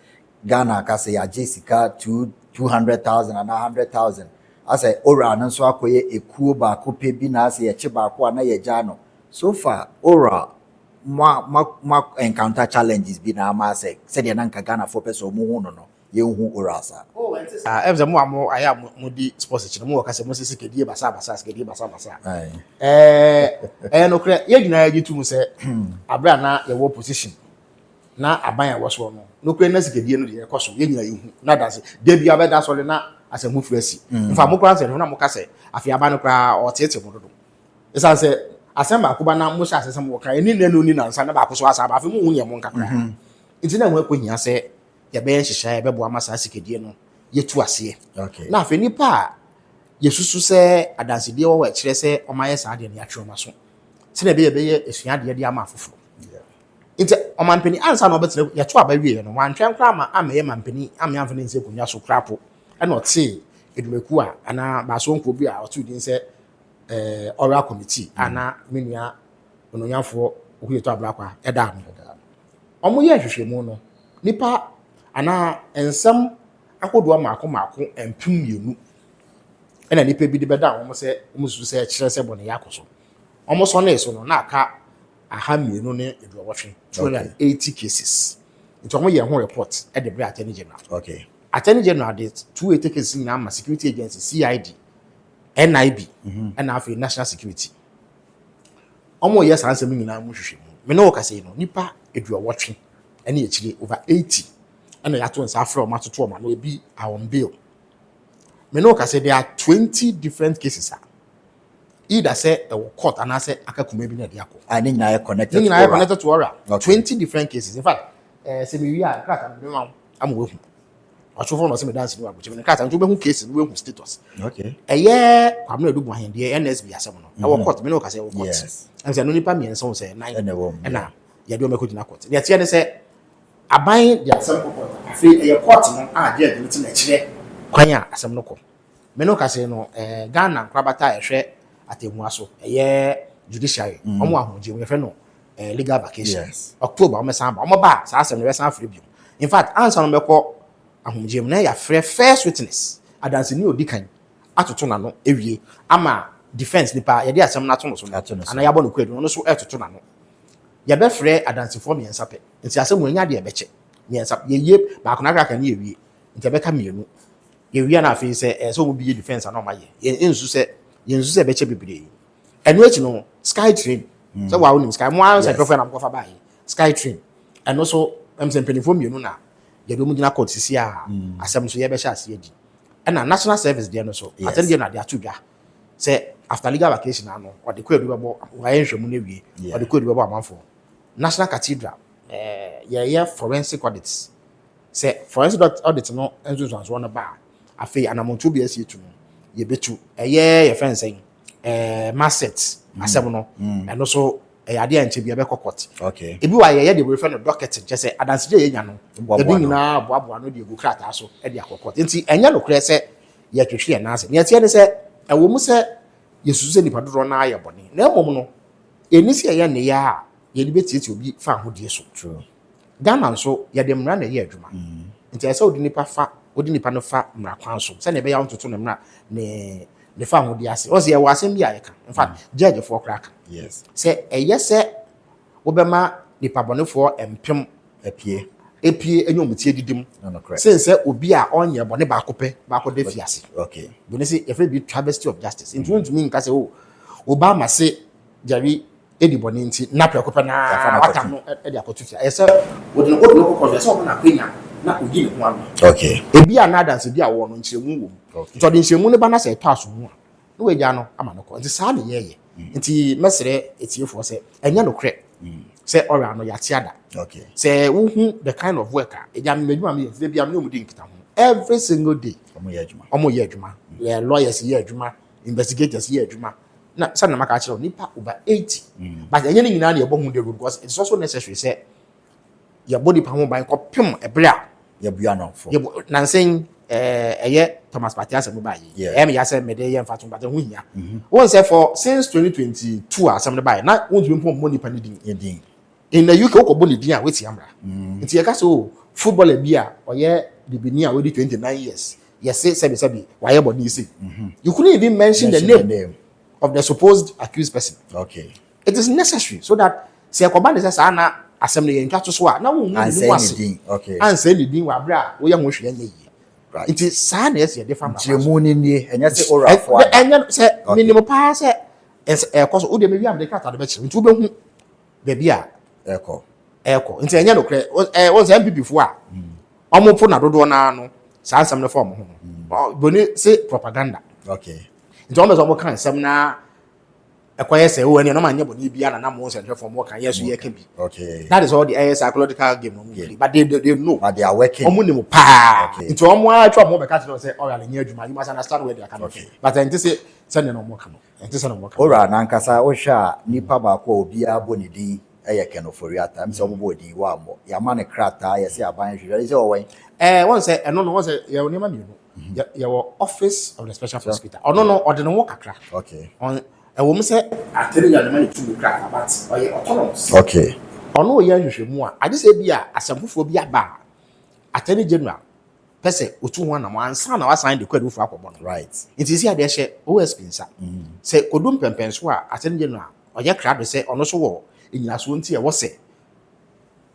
Ghana ka sɛ yɛagye sika 200,000 and 100,000 asɛ ora no nso akɔyɛ ekuo baako pɛ bi na asɛ yɛkye baako a na yɛgya no so far ora ma encounter challenges bi na ama sɛ deɛ na nka Ghana for person mo hu no no yɛhu ora sa ɛmsɛ mo a mo ayɛ mo di sports kyerɛ mo wɔ ka sɛ mo sisi kedie basa no kra yɛ nyinaa yɛ tu mu sɛ abra na yɛwɔ position na aban a wɔso no no kra na sikedie no deɛ ɛkɔ so yɛ nyinaa yɛhu na danse de bia bɛda so le na asɛm ho firi asi mfa mo kra sɛ no na mo ka sɛ afia ba no kra ɔtete mo dodo ɛsan sɛ asɛm ba ko ba na mo hyɛ asɛm wɔ kra ɛni nanu ni nansa na ba ko so asa ba afɛ mo hu yɛ mo nkakra nti na mo akɔ hia sɛ yɛbɛyɛ nhyehyɛ yɛbɛboa ama saa sikedie no yɛtu aseɛ na afɛ nipa a yɛsusu sɛ adansedeɛ wɔ akyerɛ sɛ ɔmayɛ saa deɛ no yɛatwerɛ ma so sɛ na ɛbɛyɛ esuadeɛ de ama afoforo nti ɔmampani ansa na ɔbɛtena yɛto aba wie no wantwɛn koraa ama yɛ mampani ama yɛmfa ne nsɛ konwa so krapo ɛna ɔte edumaku a ana baaso nkuo bi a ɔto din sɛ oral committee ana menua ononyanfoɔ ohuyɛtɔ abrakwa ɛda no ɔmo yɛ hwehwɛmu no nipa ana ensɛm akodoa maako empem mmienu ɛna nipa bi de bɛda ɔmo sɛ ɔmo susu sɛ kyerɛ sɛ bɔ ne yakɔ so ɔmo sɔ ne so no na aka aha mmienu ne eduawɔtwe 280 cases nti ɔmo yɛ ho report ɛde bere attorney general attorney general de 280 cases nyinaa ma security agency CID NIB ɛna afei national security ɔmo yɛ saa nsɛm nyinaa mu hwehwɛ mu me ne wɔ kasa yi no nipa eduawɔtwe ɛne akyire over 80 ɛna yɛato nsa afrɛ ɔmo atoto ɔmo no ebi on bail me ne wɔ kasa there are 20 different cases either say court and I say akakuma bi na de akọ and nyina are connected to oral 20 different cases in fact say me wi a crack am no am wo hu ọchofo no say me dance ni wa boche me crack am to be hu cases we hu status eye kwam na edu ahende NSB asem no e wo court me no ka say wo court am say no nipa mi enso say 9 na ya de o meko gina court ya tie ne say aban de asem court afi e court no a de admit na kire kwan a asem no ko me no ka say no Ghana krabata ehwe atemuaso ɛyɛ judiciary ɔmo ahoje we fɛ no legal vacation October ɔmo san ba ɔmo ba saa asɛm no bɛsan afre bio in fact ansa no bɛkɔ ahoje mu na ya frɛ first witness adanse ni odi kan atoto na no ewie ama defense nipa yɛde asɛm na atono so ana yabɔ no kwadu no so ɛtoto na no yɛbɛ frɛ adansefoɔ miɛnsa pɛ nti asɛm wo nya de ɛbɛkyɛ miɛnsa yɛyie baako na kraka ne yɛwie nti ɛbɛka mienu yɛwie na afei sɛ sɛ ɔmo bi yɛ defense ana ɔma yɛ ensu sɛ yensu se beche bebre eno echi no sky train so wa wonim sky mo an se profile na kofa ba sky train eno so emse mpenifo mienu na ye do mu gina court sisi a asem so ye be sha ase adi na national service there no so attend there na dey atudwa say after legal vacation na no o de kwadu bebo wa yenhwemu na wie o de kwadu bebo amanfo national cathedral ye forensic audits say forensic audit no enzo so no ba afei anamontu bi ase etu no ye betu ye friend saying masset asem no eno so ade anche bia be court okay ebi wa ye de refer no docket je say adanse je ye nya no ebi nyina boaboa no de egu krata so e de akokot nti enya no kure se ye twehwe na ase ne tie ne se ewo mu se yesusu se nipa dodo na aye bone na emom no enisi ye ne ya ye de betietie obi fa hodie so true Ghana nso ye de mra na ye adwuma nti ese odi nipa fa odi nipa no fa mra kwan so se ne be ya ontoto ne mra ne fa hodie ase o se ye wasem bia ye ka in fact judge for crack yes se eye se wobema nipa bonefo empem epie enyom tie didim sense obi a onye bone ba akopɛ ba akode fiase okay bone se e be travesty of justice into ntumi nka se Obama se jari edi bone nti na prekopɛ na wata no e de akoto fia ese wodi no kokɔ se o na kwenya na ogi ne ho ano okay ebi a na dance bi a wo no nkyeremu wo nti odi nkyeremu ne ba na se to aso mu a no we gya no ama no ko nti saa ne yeye nti mesere etiefo se enya no kre se ora no yate ada okay say who the kind of worker ejam medwuma me dey bia me omudi nkita ho every single day omo ye adwuma lawyers ye adwuma investigators ye adwuma na sana maka akire nipa over 80 but enye ni nyina na ye bo hu the road because it's also necessary say your body pa ho ban kopem ebra ye bua no for nansen eye Thomas Patiasa mo ba yi me ya say me dey ye mfato but hu hia won say for since 2022 asem ne ba na won tumi pom money pa ni din in the UK ko boni din a weti amra nti ye ka so footballer bi a oye bibini a we 29 years yes say why your body say you couldn't even mention the name of the supposed accused person okay it is necessary so that say akoba ne say na asem ne yentwa to so a na won hu ni wase okay and say ni din wa bra wo ye ho hwe anya yi right it is sa na yes ye different jemu ni enya say oral for enya say minimum pa say cause wo de me wi am de kata de be kire nti wo be hu be bia eko nti enya no kre won say MPP fo a omo fo na dodo na no saa nsam ne form ho boni say propaganda okay nti omo so omo kan nsam na ekoye say wo ani no ma nya boni bia na mo say form wo kan yeso ye ka bi okay that is all the psychological game no play but they know but they are working omo ni mo pa nti omo a twa mo be ka tell say oya le nya adwuma you must understand where they are coming from but nti say send no mo kan nti say no mo kan ora na nkasa o hwa nipa ba ko obi a boni din eye kenoforiata mi se obo di wa mo ya ma ne krata ye se aban hwehwe se o wen won say eno no won say ye onima mi no ye office of the special prosecutor ono no ode no kakra okay on wo mu say atene ya ne ma ne tu krata but oye autonomous okay ono ye hwehwe mu a ade se bi a asampufo bi aba atene general pese otu ho na mo ansa na wa sign the code fu akobon right it is here dey she OSP nsa say kodum pempenso a atene general oye krado say ono so wo enyina so nti e wo se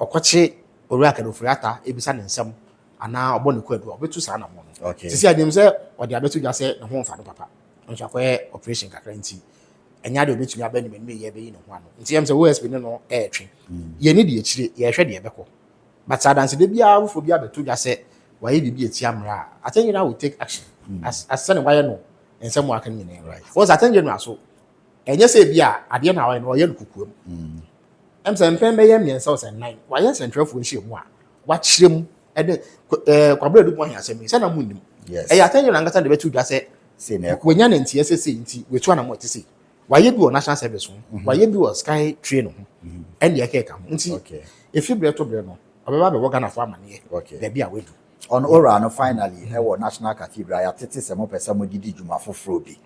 okoche ori akadofriata ebisa ne nsam ana obo ne kwadu obetu sa na mo no okay sisi adem se odi abetu ja se ne ho mfa no papa nso akoye operation kakra nti enya de obetumi abani me ye be yi ne ho ano nti yem se OSP ne no twe ye ni de akire ye hwe de ebekọ but sadanse de bia wofo bia betu ja se waye bibi eti amra atanyina will take action as sane waye no nsam wa kan nyine right was atanyina so enye se bia ade na waye no ye nukukuam emse mpembe ye miensa o se 9 waye centralfo nhie mu a wa kirem ede kwabra du mo hiasem se na munnim yes atanyina ngata de betu ja se na wonya na ntie se nti wetu ana mo tese waye bi o national service ho waye bi o sky train ho ende ye keka ho nti okay if you to bre no obeba be woga na fo amane okay da bia wedu on ora no finally e wo national cathedral ya tete se mo pese mo didi djuma foforo bi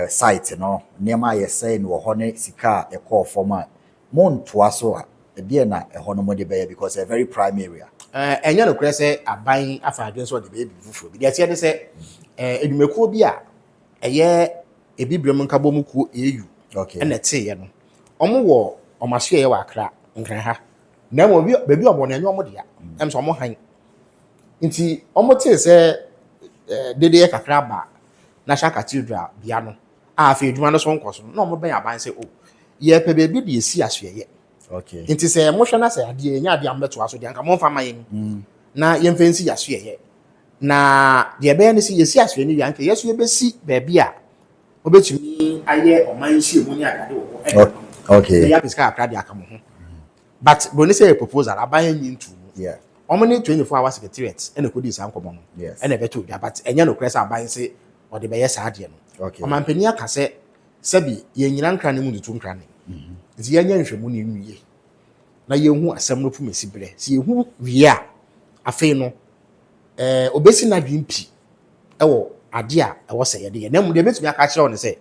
site no nema ye say no ho ne sika e call forma montoa so a de na e ho no mo de be because a very prime area enya no kure se aban afa adwen so de be foforo bi de tie de se edumekuo bi a eye ebibrem nkabo mu kuo EU okay na te ye no omo wo omaso ye wa akra nkran ha na mo bi bebi omo na enyo omo dia em so omo han nti omo te se dede ye kakra ba national cathedral bia no a fa edwuma no so nkoso na omo ben aban se o ye pe bebi de esi aso ye okay nti se mo hwe na se ade enya ade ambeto aso de anka mo fa mayen na ye mfensi aso ye na de be ne si yesi aso ni yanke yeso ye besi bebi a obetumi aye oman hie mu ni agade wo okay ya piska akra de aka mo ho but boni say a proposal aban yin ntu yeah omo ni 24 hours secretariat ene ko di san komo no yes ene beto bia but enya no kresa aban say o de be yes ade no okay oman pani aka se sabi ye nyina nkra ne mu dutu nkra ne nti yɛnyɛ nhwɛmu ne nwie na yɛhu asɛm no pumesi brɛ si yɛhu wie a afei no obesi na dwempi ɛwɔ ade a ɛwɔ sɛ yɛde yɛ na mu deɛ betumi aka kyerɛ wo ne sɛ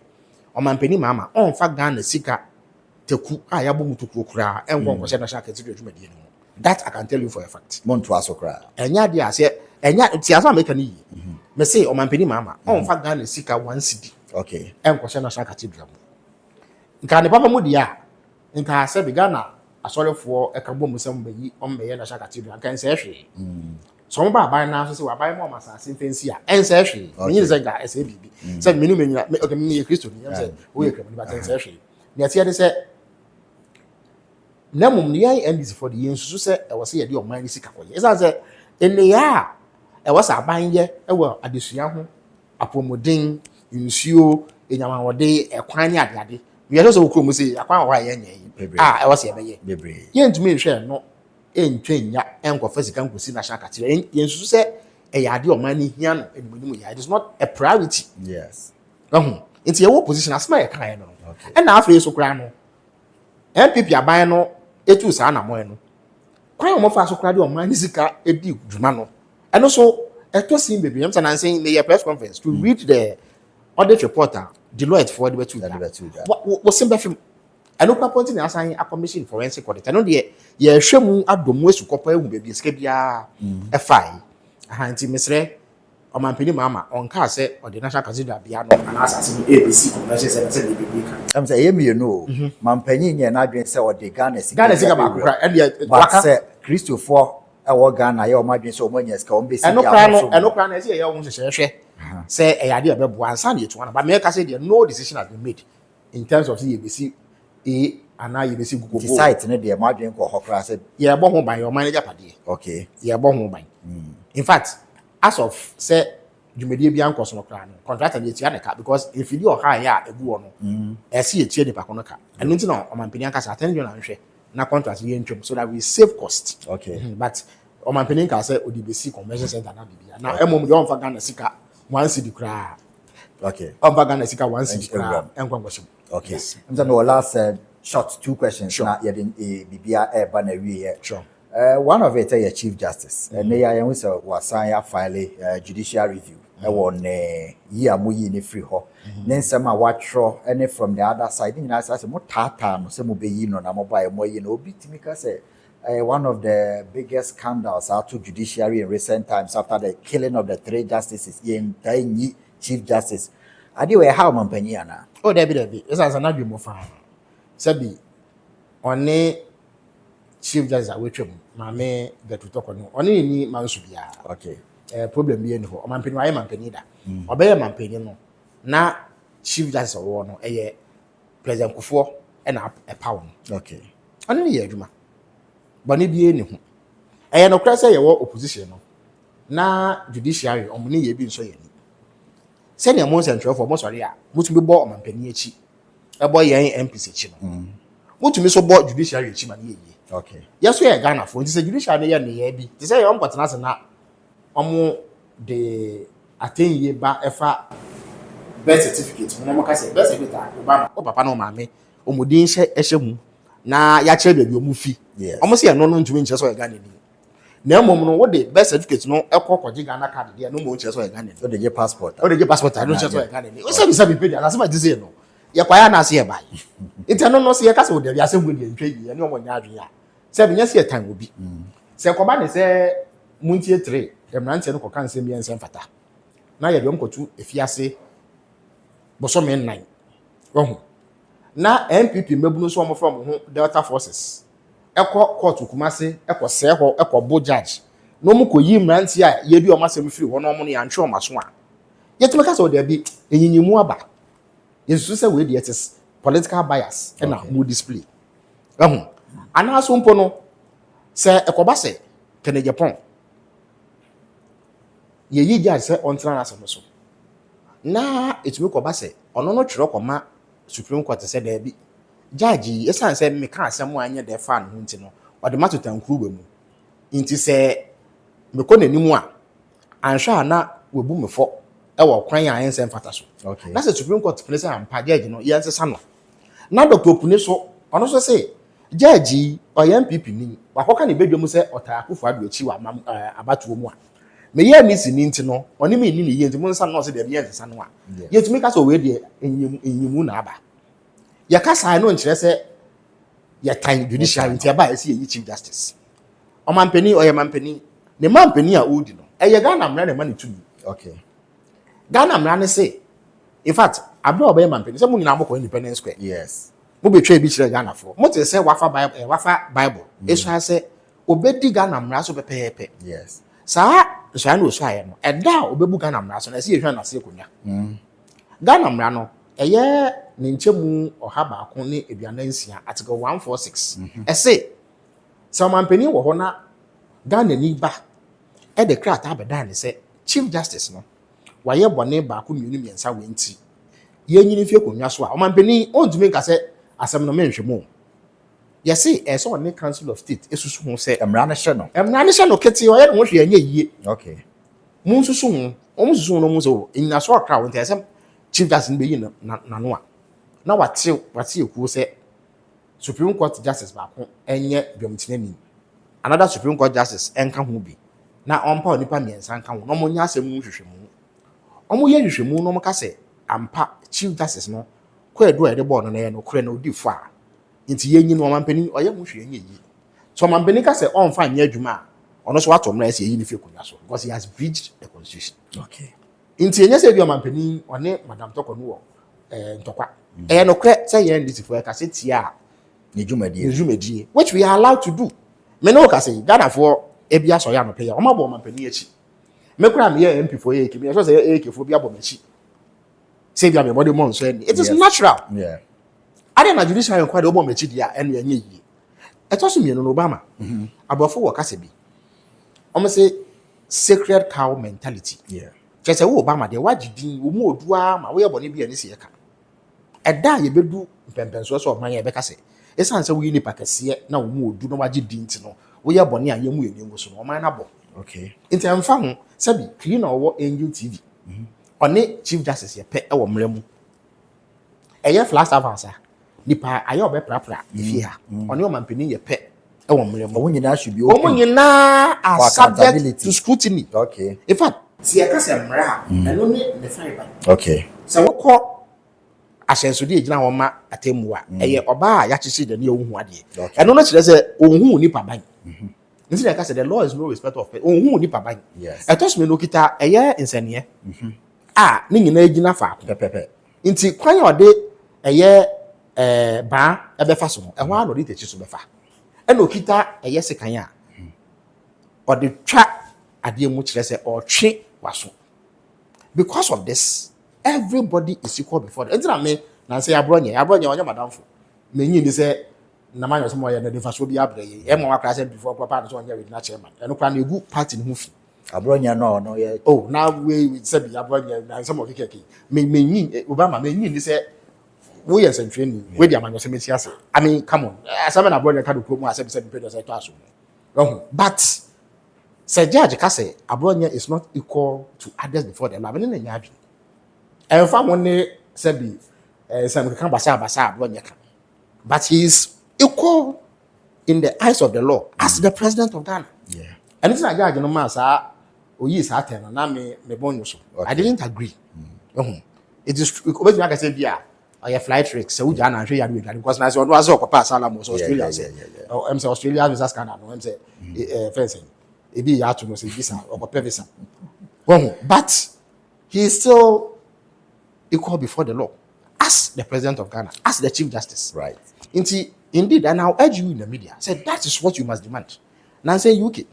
ɔmampani maama ɔmfa Ghana sika teku a yɛabɔ mu tukuro kura ɛnkɔ nkɔhyɛ national cathedral dwumadie no mu that I can tell you for a fact monto aso kura ɛnya de ase ɛnya tiasa America ni yi me say ɔmampani maama ɔmfa Ghana sika 1 cedi okay ɛnkɔhyɛ national cathedral mu nka ne papa mu dia nka sɛ bi Ghana asɔrefoɔ ɛka bɔ mu sɛm bɛyi ɔmbɛyɛ national cathedral nka nsɛ hwee so mo ba aban na so sɛ waban mo masase mfensi a ɛnsɛ hwee menyi sɛ nka ɛsɛ bibi sɛ menu menyina okay me yɛ Kristo ni yɛm sɛ wo yɛ kremoni ba ɛnsɛ hwee ne atia de sɛ na mum ne yɛn NDC for the yensusu sɛ ɛwɔ sɛ yɛde ɔman ni sika kɔyɛ ɛsan sɛ eneya a ɛwɔ sɛ aban yɛ ɛwɔ adesua ho apɔmuden nsuo enyamawɔde ɛkwan ne adeade yɛ sɛ wo krom sɛ akwan wɔ a yɛnyɛ yi a ɛwɔ sɛ yɛbɛyɛ bebre yɛntumi nhwɛ no entwenya ɛnkɔfa sika nkosi national cathedral yensusu sɛ ɛyɛ ade ɔman ni hia no enumunim yɛ it is not a priority yes nti yɛwɔ position asema yɛ kan no ɛna afei so kora no MPP aban no etu saa na mo no kwan mo fa so kora de ɔman ni sika edi dwuma no ɛno so ɛtɔ sin bebre yɛm sɛ nansen me yɛ press conference to read the audit report Deloitte for the betu wo simba film ɛno kwa point na asan a commission forensic audit ɛno de yɛ hwɛ mu adomu esu kɔpa ehu bebi sika bia ɛfai aha nti mesrɛ ɔmampani maama ɔnka sɛ ɔde national cathedral bia no ana asase no ABC convention sɛ bebi ka am sɛ yɛmienu o mampani nyɛ na adwen sɛ ɔde Ghana sika ba kora ɛde waka sɛ Kristofoɔ ɛwɔ Ghana yɛ ɔmo adwen sɛ ɔmo nya sika ɔmo besi ɛno kora no ɛsɛ yɛ ɔmo hwehwɛ sɛ ɛyɛ ade a bɛboa ansa na yɛtu ana but me ka sɛ deɛ no decision has been made in terms of sɛ yɛbɛsi ana yɛbɛsi gugu the site no deɛ mo adwen kɔ hɔ kora sɛ yɛbɔ ho ban yɛ ɔman agya padeɛ okay yɛbɔ ho ban in fact as of sɛ dwumadie bi ankɔ so no kora no contractor deɛ tua ne ka because efidi ɔha yɛ a ebu wɔ no ɛsi yɛtua nipa ko no ka ɛno nti na ɔmampani ankasa atɛn dwon ahwɛ na contract yɛ ntwam so that we save cost okay but ɔmampani nka sɛ odi besi convention center na bibia na emom deɛ ɔmfa Ghana sika 1 cedi kra okay ɔmfa Ghana sika 1 cedi kra ɛnkɔ nkɔhyɛ okay I'm saying the last short 2 questions na yɛde bibia ɛba na wie sure one of it is Chief Justice and they are was a file judicial review ɛwɔ ne year mo yi ne free ho ne nsɛm a watro any from the other side nyina sɛ mo tata no sɛ mo be yi no na mo ba e mo yi no obi timi ka sɛ one of the biggest scandals out to judiciary in recent times after the killing of the 3 justices in Tayi Chief Justice ade we how mampani ana oh David esa na dwemo fa sabi one Chief Justice awetwam maame gatu toko no one ni manso bia okay problem bi eni ho o mampani wa mampani da obeye mampani no na Chief Justice wo no eye President Kufuor e na epa wo okay one ni ye adwuma bani bi eni ho eye no kra say ye wo opposition no na judiciary omuni ye bi nso ye ni se ne mo nsentwe for mo sori a mutumi bo o mampani achi e bo ye MPC achi no mutumi so bo judiciary achi ma ne ye okay yes we Ghana for nti say judiciary ye ne ye bi ti say yom kwatena se na omo de atenye ba efa birth certificate mo ka say birth certificate Obama o papa no maame omodin hye mu na ya kire bia bi omu fi omo say no ntumi nche so ye Ghana ni na mom no wo de birth certificate no ekokwaje Ghana card de no mo nche so ye Ghana ni o de ge passport no nche so ye Ghana ni o say bisa bi pedi asase ma di say no ye kwaya na ase ye bai nti no say ye ka say o de bi asem go de ntwa yi ne omo nya adwe ya say bi nya say time obi say koba ne say muntie 3 emrante no koka nsem bi ensem fata na ye dem kotu efiase bosome 9 wohu na MPP mabunu so omo from ho Delta Forces ekọ court Kumase ekọ se ho ekọ bo judge no mu koyi mrante a ye di omo asem free ho no omo no ya ntwe omo so a yetime ka so de bi enyinyimu aba yesu se we de it is political bias na mu display wohu ana so mpo no se ekoba se kene Japan ye yi judge se ontra na so na etumi ko ba se ono no twere koma Supreme Court se da bi judge esan se me ka asem anya de fa no nti no o de matoto tankuru ba mu nti se me ko nanimu a anhwa na webu me fo e wo kwan a ensem fata so okay na se Supreme Court place am pa judge no ye nsesa no na Dr. Opune so ono so say judge or MPP ni wakoka ne bedwom say otaakufo aduachi wa abatuo mu a me ye mi sini nti no oni me ni ne ye nti mo nsa no say de ye nsa no a yetumi ka so we de enyimu na aba ya kasa no nkyere say ya tan judiciary nti aba esi ye chief justice o mampani o ye mampani ne mampani a odi no eye Ghana mra ne ma ne tumi okay Ghana mra ne say in fact abro obey mampani say mo nyina mo ko Independence Square yes mo betwe bi kire Ghana for mo te say wafa bible eso ha say obedi Ghana mra so pepepe yes sa nsa na oso aye no eda obebu Ghana mra so na say ehwa na say konya Ghana mra no eye ne nchemu oha ba ko ne eduanansia article 146 say so mampani wo ho na Ghana ni ba e de krata abeda ne say chief justice no waye bone ba ko mienu miensa wenti ye nyini fie konwa so a o mampani ontumi nka say asem no menhwemo yesi eso on the council of state esusu ho say emra ne hye no kete oye no hwe anya yie okay mun susu ho o mun susu no mun so inna so akra won asem chief justice be yi na no a na wate ekuo say supreme court justice ba ko enye biomtinani another supreme court justice enka ho bi na ompa onipa miensa nka ho no mo nya asem mu hwehwemu o mo ye hwehwemu no mo ka say ampa chief justice no kwa edo ede bo no na ye no kure na odi fo a nti yenyi no mampani oye mu hwe yenyi yi so mampani ka say on fa nya adwuma ono so wato mra say yenyi ni fi konwa so because he has breached the constitution okay nti yenye say bi mampani one madam toko no ntokwa no kure say yen this for ka say tia ne dwumadie which we are allowed to do me no ka say Ghana for ebia so ya no pe ya o mabo mampani echi me kura me ye MP for ye kimi so say AK for bia bo machi say bia me body mon so any it is natural yeah ade na judicial inquiry obo mechi dia enu enye yi etoso mienu no Obama abofo wo kase bi omo say sacred cow mentality yeah chese wo Obama de wagidin wo mu odua ma wo ye bone bia ni se yeka eda ye bedu mpempenso so oman ye be kase esan se wo yi ni pakase na wo mu odu no wagidin nti no wo ye bone a ye mu enengo so no oman na bo okay nti amfa ho sabi clean owo Angel TV one chief justice ye pe e wo mremu eye flash avance nipa ayo be prapra ifi ha oni o mampani ye pe e wo mremu owo nyina should be open omo nyina are subject to scrutiny okay in fact si e ka se mra eno ne fiber okay se wo ko ahyenso de gina wo ma atemu a eye oba ya chichi de ne ohun ade eno no kire se ohun nipa ban nti de ka se the law is no respect of ohun nipa ban yes etos me no kita eye nsanie ne nyina gina fa pepepe nti kwan ya ode eye ba ebefa so no ho ano de techi so befa e no kita eye sekan a ode twa ade mu kire se otwe waso because of this everybody is equal before the ntina me na say abronye onye madamfo me nyi ni se na manyo so mo ye na de faso bi abreye e mo akra se before papa no so onye we na chairman e no kwa na egu party ni hu fi abronya no ye oh now we said the abronya na some of keke me nyi Obama me nyi ni se we yes and training we the amanyo se me tiase I mean come on asama na abronya ka do promo asem se be say to aso but say judge ka say abronya is not equal to others before the law na nya adwi e fa mo ne se bi some kan basa abronya ka but he is equal in the eyes of the law as the president of Ghana yeah and it's not judge no ma sa oyi sa ten na me bonyo so I didn't agree it is obeti aka say bia or flight tricks so uja na hwe ya do because na say on was okwa pass ala mo so Australia say em say Australia visa scanner no em say fencing e bi ya to no say visa okwa visa but he is still equal before the law as the president of Ghana as the chief justice right indeed and I'll urge you in the media say that is what you must demand now say UK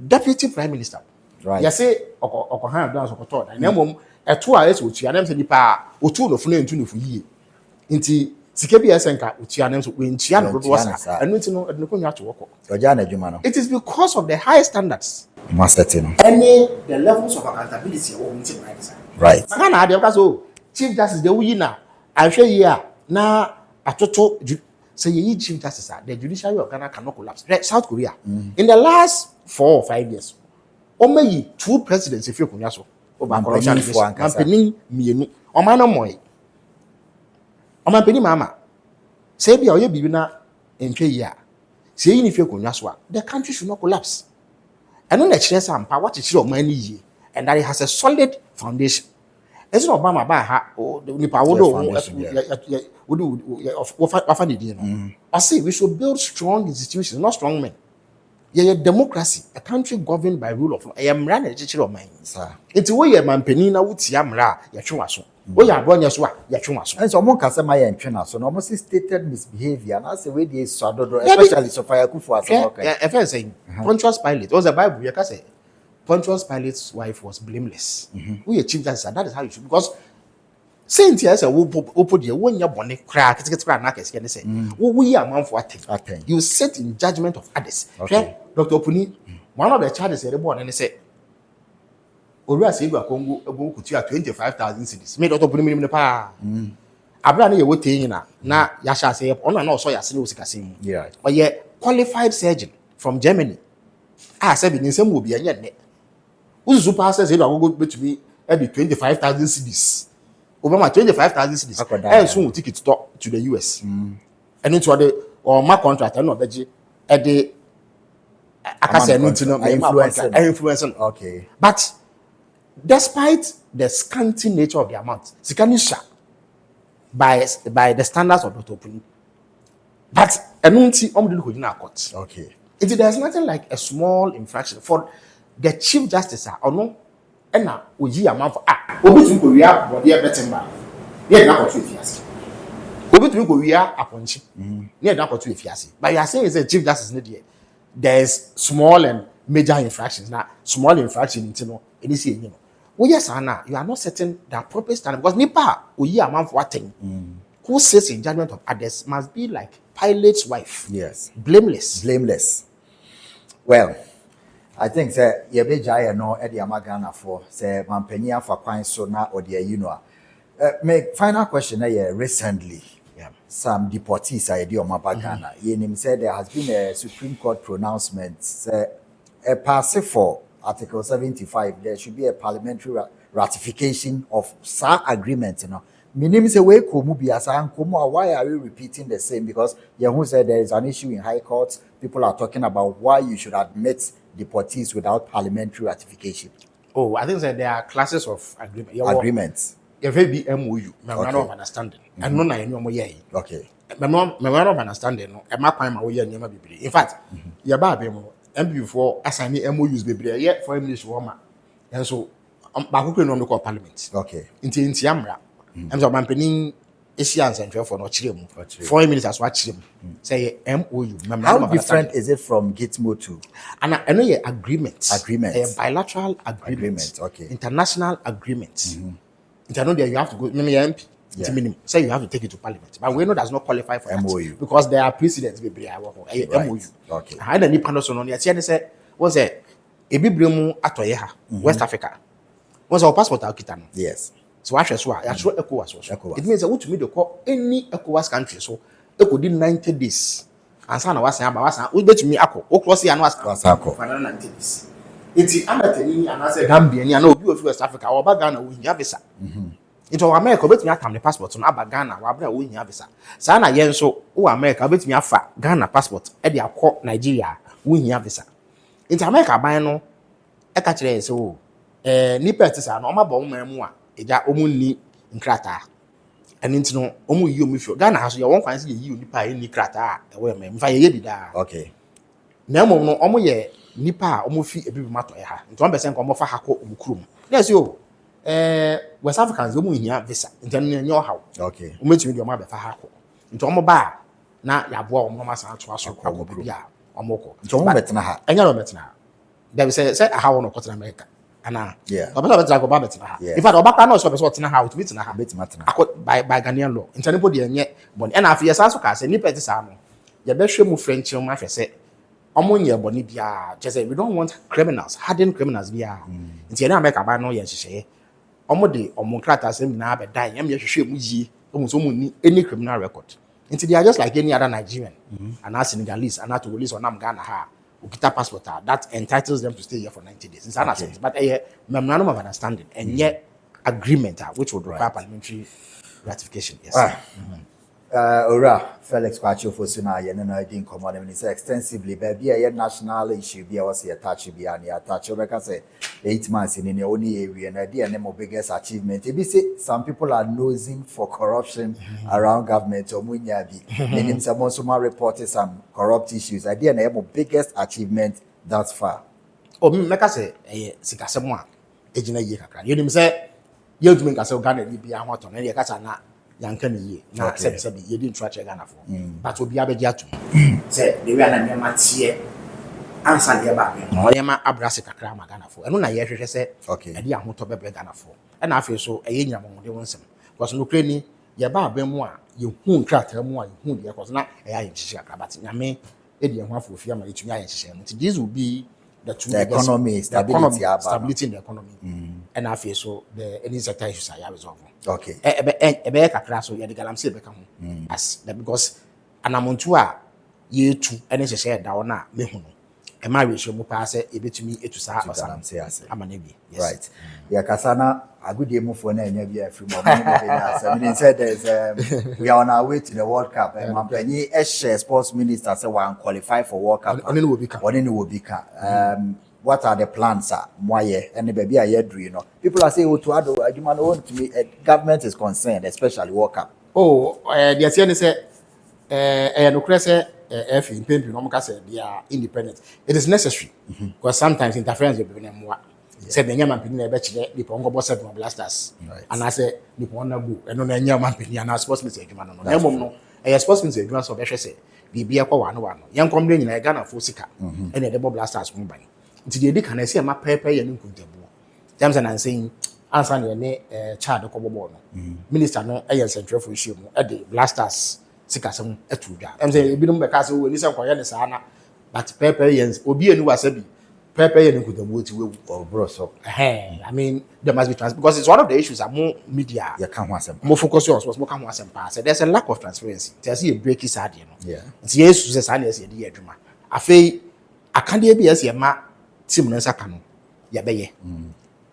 deputy prime minister right you say okohan dance okoto na mom eto a ese otua na say nipa otu no funu entu no fu yie nti sike bi esenka otua na so wentua no do wasa enu nti no edno konwa to woko oja na adwuma no it is because of the high standards master no any the levels of accountability or nti right saka na ade so chief justice de wuyi na ahwe yi a na atoto say ye chief justice the judiciary of Ghana cannot collapse South Korea in the last 4 or 5 years omeyi 2 presidents if you kunya so oba corruption campaigning mienu omano moy omampeni mama Say be oye bibi na entwe ya. Say you if konwa so a, the country should not collapse. And on the chance ampa what is your money ye, and that it has a solid foundation. It's not Obama ba ha nipa wodo offer the deal. I say we should build strong institutions, not strong men. Yeah, democracy, a country governed by rule of law. I am running a teacher of mine. It's a way a man penina would see amra, yachuaso. Oh, yeah, Bonyaswa, yachuaso. And so, Monka Sama and China, so almost stated misbehavior, and that's the way they saw, especially Sophia Kufu. Yeah, if I say Pontius Pilate, it was a Bible, you can say Pontius Pilate's wife was blameless. We achieved that, that is how you should, because Saint yes, who put the one your bonnet crack, it's crack, can say, we are man for a thing. You sit in judgment of others. Okay, Dr. Opuni, one of the charges said, and they said, Ora Silva Congo, a book with 25,000 cities. Made Dr. Opuni in the pa. Abraham, you would think now, Yasha say, on and also Yasin Casim. Yeah, but yet, qualified surgeon from Germany. I said, in some will be a yet. Who's super says it will go to me every 25,000 cities. Over 25,000 cities. And soon we'll take it to the US. And it's what the or my contract, I know that at the I can say influence. Okay. But despite the scanty nature of the amount, Sikanisha by the standards of Dr. Opuni. But Enunti Omdil court. Okay. There's nothing like a small infraction for the Chief Justice or no. And now, we are man for Obi to we are body better man. Yeah, not for 2 years. Obi to we are upon chip. Yeah, not for 2 years. But you are saying is a Chief Justice need there's small and major infractions. Now, small infraction, you know, any see, you know. Well, yes, Anna, you are not setting the appropriate standard because Nipa, we are man for what thing. Who says in judgment of others must be like Pilate's wife. Yes. Blameless. Well, I think that you be jaya no Eddie Amagana for say Mampenia for Quine Sona or the you make final question recently. Yeah. Some deportees are idea Mabagana. Yenim said there has been a Supreme Court pronouncement a pass for Article 75. There should be a parliamentary ratification of SAR agreement, you know. Minim say we komu biasa nkomu why are we repeating the same? Because who said there is an issue in high courts. People are talking about why you should admit deportees without parliamentary ratification. Oh, I think that there are classes of agreements. If it be MOU, memorandum of understanding, and no, I know ye. Okay. Memorandum of understanding, no, and my time away and never be. In fact, your baby, and before assigning MOUs be yet for English woman. And so, Baku no call parliament. Okay. Into Yamra. I'm so mamping Asians and for no chim. 4 minutes as watch him. Say MOU. How different is it from Gitmo to? And I know your agreement. A bilateral agreement. Okay. International agreement. Internal there you have to go. MP. Minimum. Say you have to take it to parliament. But we know does not qualify for MOU that because there are precedents. MOU. Okay. I had any panel on the say was a biblium atoyeha West Africa. Was our passport Akitano? Yes. So I should ECOWAS. It means that to me they call any ECOWAS country. So it could in 90 days. And sana was about we bet me ako. Ocrossy and was for 90 days. It's Anatoli and I said Gambia, and no view of West Africa or Bagana with your visa. Into America, bet me at the passport on Abagana, Wabra with your visa. Sana yen so, oh America, bet me afa Ghana passport, Eddie Akko, Nigeria, win your visa. Into America, by no, a catcher so, Nippets are normal bomb memoir. Eja omuni nkrata and into no omu yi omu fio Ghana has your one kwan say yi nipa ni krata e we me mfa ye bida. Okay. Na mo no omu ye nipa omu fi ebibi mato ye ha nti on be se nko mo fa hako omu kurum na say o West Africans omu hia visa nti no nye hawo. Okay. Omu timi de omu be fa hako nti omu ba na ya boa omu ma san ato aso akọ bia omu ko nti omu betena ha enya no betena there say how no ko America. Anna, yeah. In fact, Obaka no so person how to meet na ha. By Ghanaian law. Anybody yet, but and after years also can say nipa this am. You be hwe mu French ma hwe say omo nye boni bia. Just say we don't want criminals, hardened criminals bia. Nti na America ba no ye hwehwe. Omo de omo krata say na be dan yam ye hwehwe mu yi. Omo so mu ni any criminal record. Nti they are just like any other Nigerian. And as Senegalese and to release on am Ghana ha. Ukita passport that entitles them to stay here for 90 days. It's an sense. But a memorandum of understanding and yet agreement which would require parliamentary ratification. Yes. Ora Felix Kwakye Ofosu na ye no din common and say extensively baby a national issue be was a touch be and ya touch over say 8 months in the only area and idea name of biggest achievement. It be say some people are nosing for corruption around government or munya bi. Meaning some also reported some corrupt issues. Idea name of biggest achievement thus far. O meka say sikasemo a ejina ye kakra. You nim say you to make say Ghana ni bia ho to na ye kasa na yanka ni ye na se ye di ntwa che Ghana for. But obi abegi atum. Say the way na nyama tie ansa de ba be. No ye ma abrase kakra ma Ghana for. Eno na ye hwehwe say e di ahoto bebe Ghana for. E na afi so e ye nyamon de wonsem. Because no kre ni ye ba ba mu a ye hu nkrata mu a ye hu de because na e ya ye hihye kakra but nyame e di ho afo ofia ma etumi aye hihye. Nti this will be the economy, stability in the economy. And I feel so the any sector issues I resolve. Okay. Ebe kakra so ye de galamse be ka ho. As that because anamontu a ye tu any share da na me hu no. E ma we show mu pa se e betumi etusa osam amane bi. Right. Yeah, kasana agudie mu for na enya bia free mo. I mean said there's we are on our way to the World Cup. Mampanyi Eshe sports minister say one qualify for World Cup. Oni ni will be what are the plans moye and baby you know people are saying oh to ado aduma no want to me government is concerned especially World Cup. The say say no kre say if in pempi no mka say they are independent. It is necessary because sometimes interference will be na say the nyama pini na be kire the pongo boss of blasters and I say the pon go eno na nyama pini na sports minister adwuma no na mom no sports minister adwuma so be hwe say bibia kwa wano yan komle nyina Ghana fo sika ene de blasters mo ban nti de di kana say ma pepe ye nkuntabu James and saying answer ne child ko bobo no minister no central for issue mu e de blasters sika sem etudwa em say ebi no be ka say we ni say koye ne saa na but pepe ye obi enu wasabi pepe ye nkuntabu oti wewu or bro so I mean there must be because it's one of the issues among media you can want some more focus on sports more can want some pass there's a lack of transparency there's a break is hard yeah nti yesu say saa na say dey adwuma afei akande bi ese ma team no saka no ya beye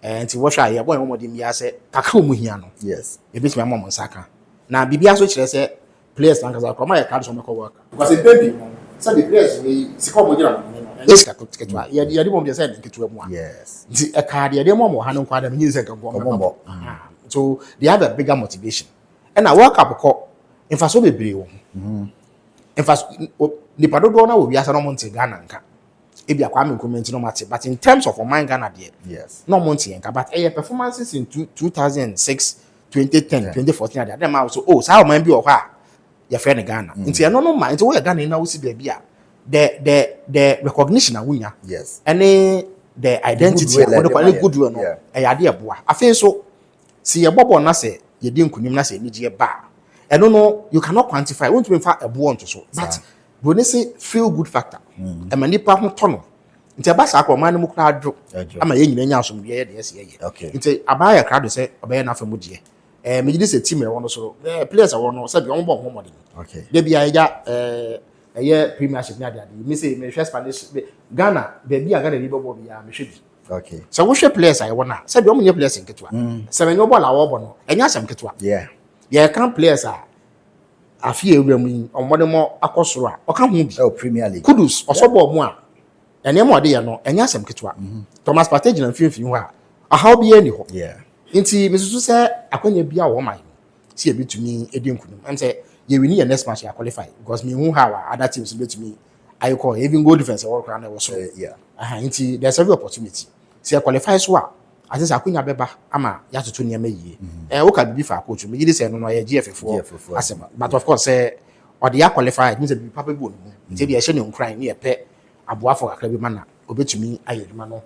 nti wo hwa ye boy momodi mi ase kakra mu hia no yes e betimi amom nsaka na bibia so kire say players nan kaza koma ye card so meko work because e baby say the players we sika mo gira no yes ka tiketwa ye de mom de say tiketwa mu a yes nti e card ye de mom ha no kwada me say ka go so they have a bigger motivation and I work up ko in fact so bebre wo in fact ni padodo na wo biasa no mo nte Ghana nka ebi akwa me comment no mate but in terms of Oman Ghana there yes no money enka but performances in 2006 2010 2014 there dem also say Oman bi o hwa ya friend Ghana nti e no ma nti wo Ghana na wo si bia bia the recognition na wunya yes any the identity what the good way no e ya de boa afen so si ye bobo na se ye di nkunim na se ni je ba e no you cannot quantify won't be fa ebo onto so but when they say feel good factor e ma nipa ho to no nti aba sa akwa man mu kra adwo ama ye nyina nya asom ye de ye okay nti aba ya kra do say obaye na afamu die me gidi say team e wono so players e wono say bi won bo ho modern okay de bia ya premiership na de me say me hwe Spanish Ghana be bia Ghana ni bobo bia me hwe bi okay so wo hwe players ay wona say bi o munye players nketwa say me no ball a wo bo no enya asem ketwa yeah kan players afie ewura mu omode mo akosoro a oka hu bi Premier League kudus osobo mu a ene mo de ye no enya asem ketwa Thomas Partey na mfimfini ho a how bi ani ho nti mesusu se akwanya bia wo man si ebitumi edi nkunum am say ye win your next match you qualify because me who how other teams betumi I call even goal defense or crown was so nti there's every opportunity see qualify so I just akwanya beba ama ya tutu niam yie wo ka bibi fa coach me gidi say no ye GF4 asema but of course or the qualify means be papa bo no nti be ye hye ne nkran ne ye pe aboafo kakra bi mana obetumi ayeduma no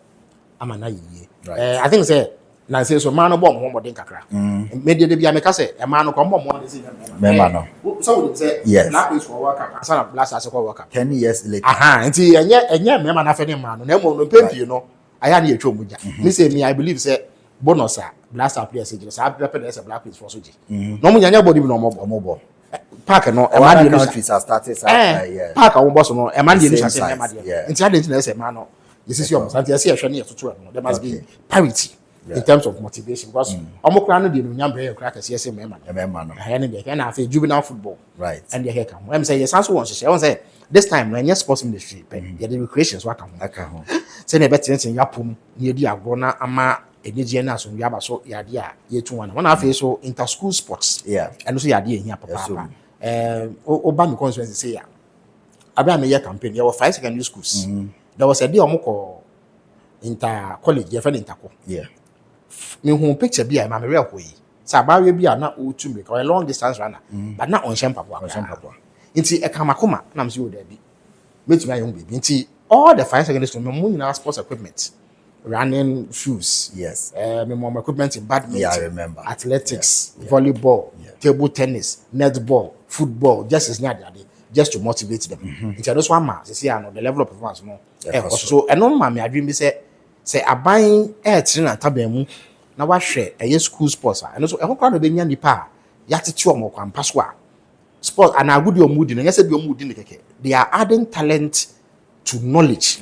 ama na yie I think say na say so man no bomb mo modern kakra me de bia me ka say e man no ko bomb mo de say me man no so we say na place for work up asana blast as for work up 10 years later nti enye me man na fe ne man no na mo no pempi no aya na yetwa muja me say me I believe say bonus blast up players say say prepare dey say black place for so ji no mo nyanya body bi no mo park no e man dey countries are started park awon boss no e man dey say e man dey nti ade nti na say man no this is your santi say e hwe na ye tutu no there must be parity in terms of motivation because almost no dey no nyambre crack as yes me man no and dey na after juvenile football right and dey here come when say yes also want to say this time na yes sports ministry but the recreations waka ho say na better thing yapom na edi agro na ama enije na so yaba so yade a yetu wana after so inter school sports and so yade ehia papa oba me constituency say ya abia me year campaign there were 5 secondary schools there was a day omoko inter college ye friend interco me hu picture bi a ma me real hoyi sa ba we bi a na o tu me a long distance runner but na on shempa po nti e kamakoma na me say o da bi metu me young baby nti all the 5 secondary schools me mo nyina sports equipment running shoes me more equipment in badminton I remember athletics volleyball table tennis netball football just to motivate them nti those one ma say the level of performance no so eno ma me adwin bi say aban train na taban mu na wa hwe eye school sports eno so ehokwa no be nya nipa ya tete omo kwampa so a sport and agudi omudi no nya say bi omudi ne keke they are adding talent to knowledge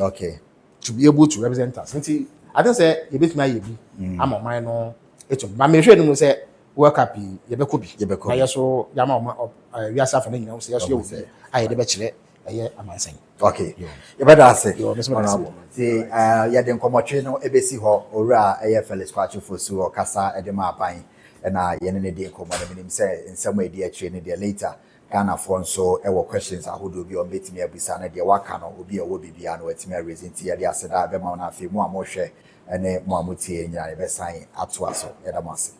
to be able to represent us nti I think say you bet me ayebi am on my no eto ma me hwe no say work up ye be kobi na yeso yama we asa fa na nyina say yeso ye wo aye de be kire eye amansan you better say see ya den komotwe no ebesi ho owura eye Felix Kwakye Ofosu o kasa e de ma aban na ye ne de komo na minim say nsem e de akire ne de later Ghana for nso e wo questions ahodo bi o betimi abisa na de waka no obi e wo bibia no watimi raise nti ye de aseda be ma na afi mu amohwe ene mu amutie nya e be san ato aso ye da mase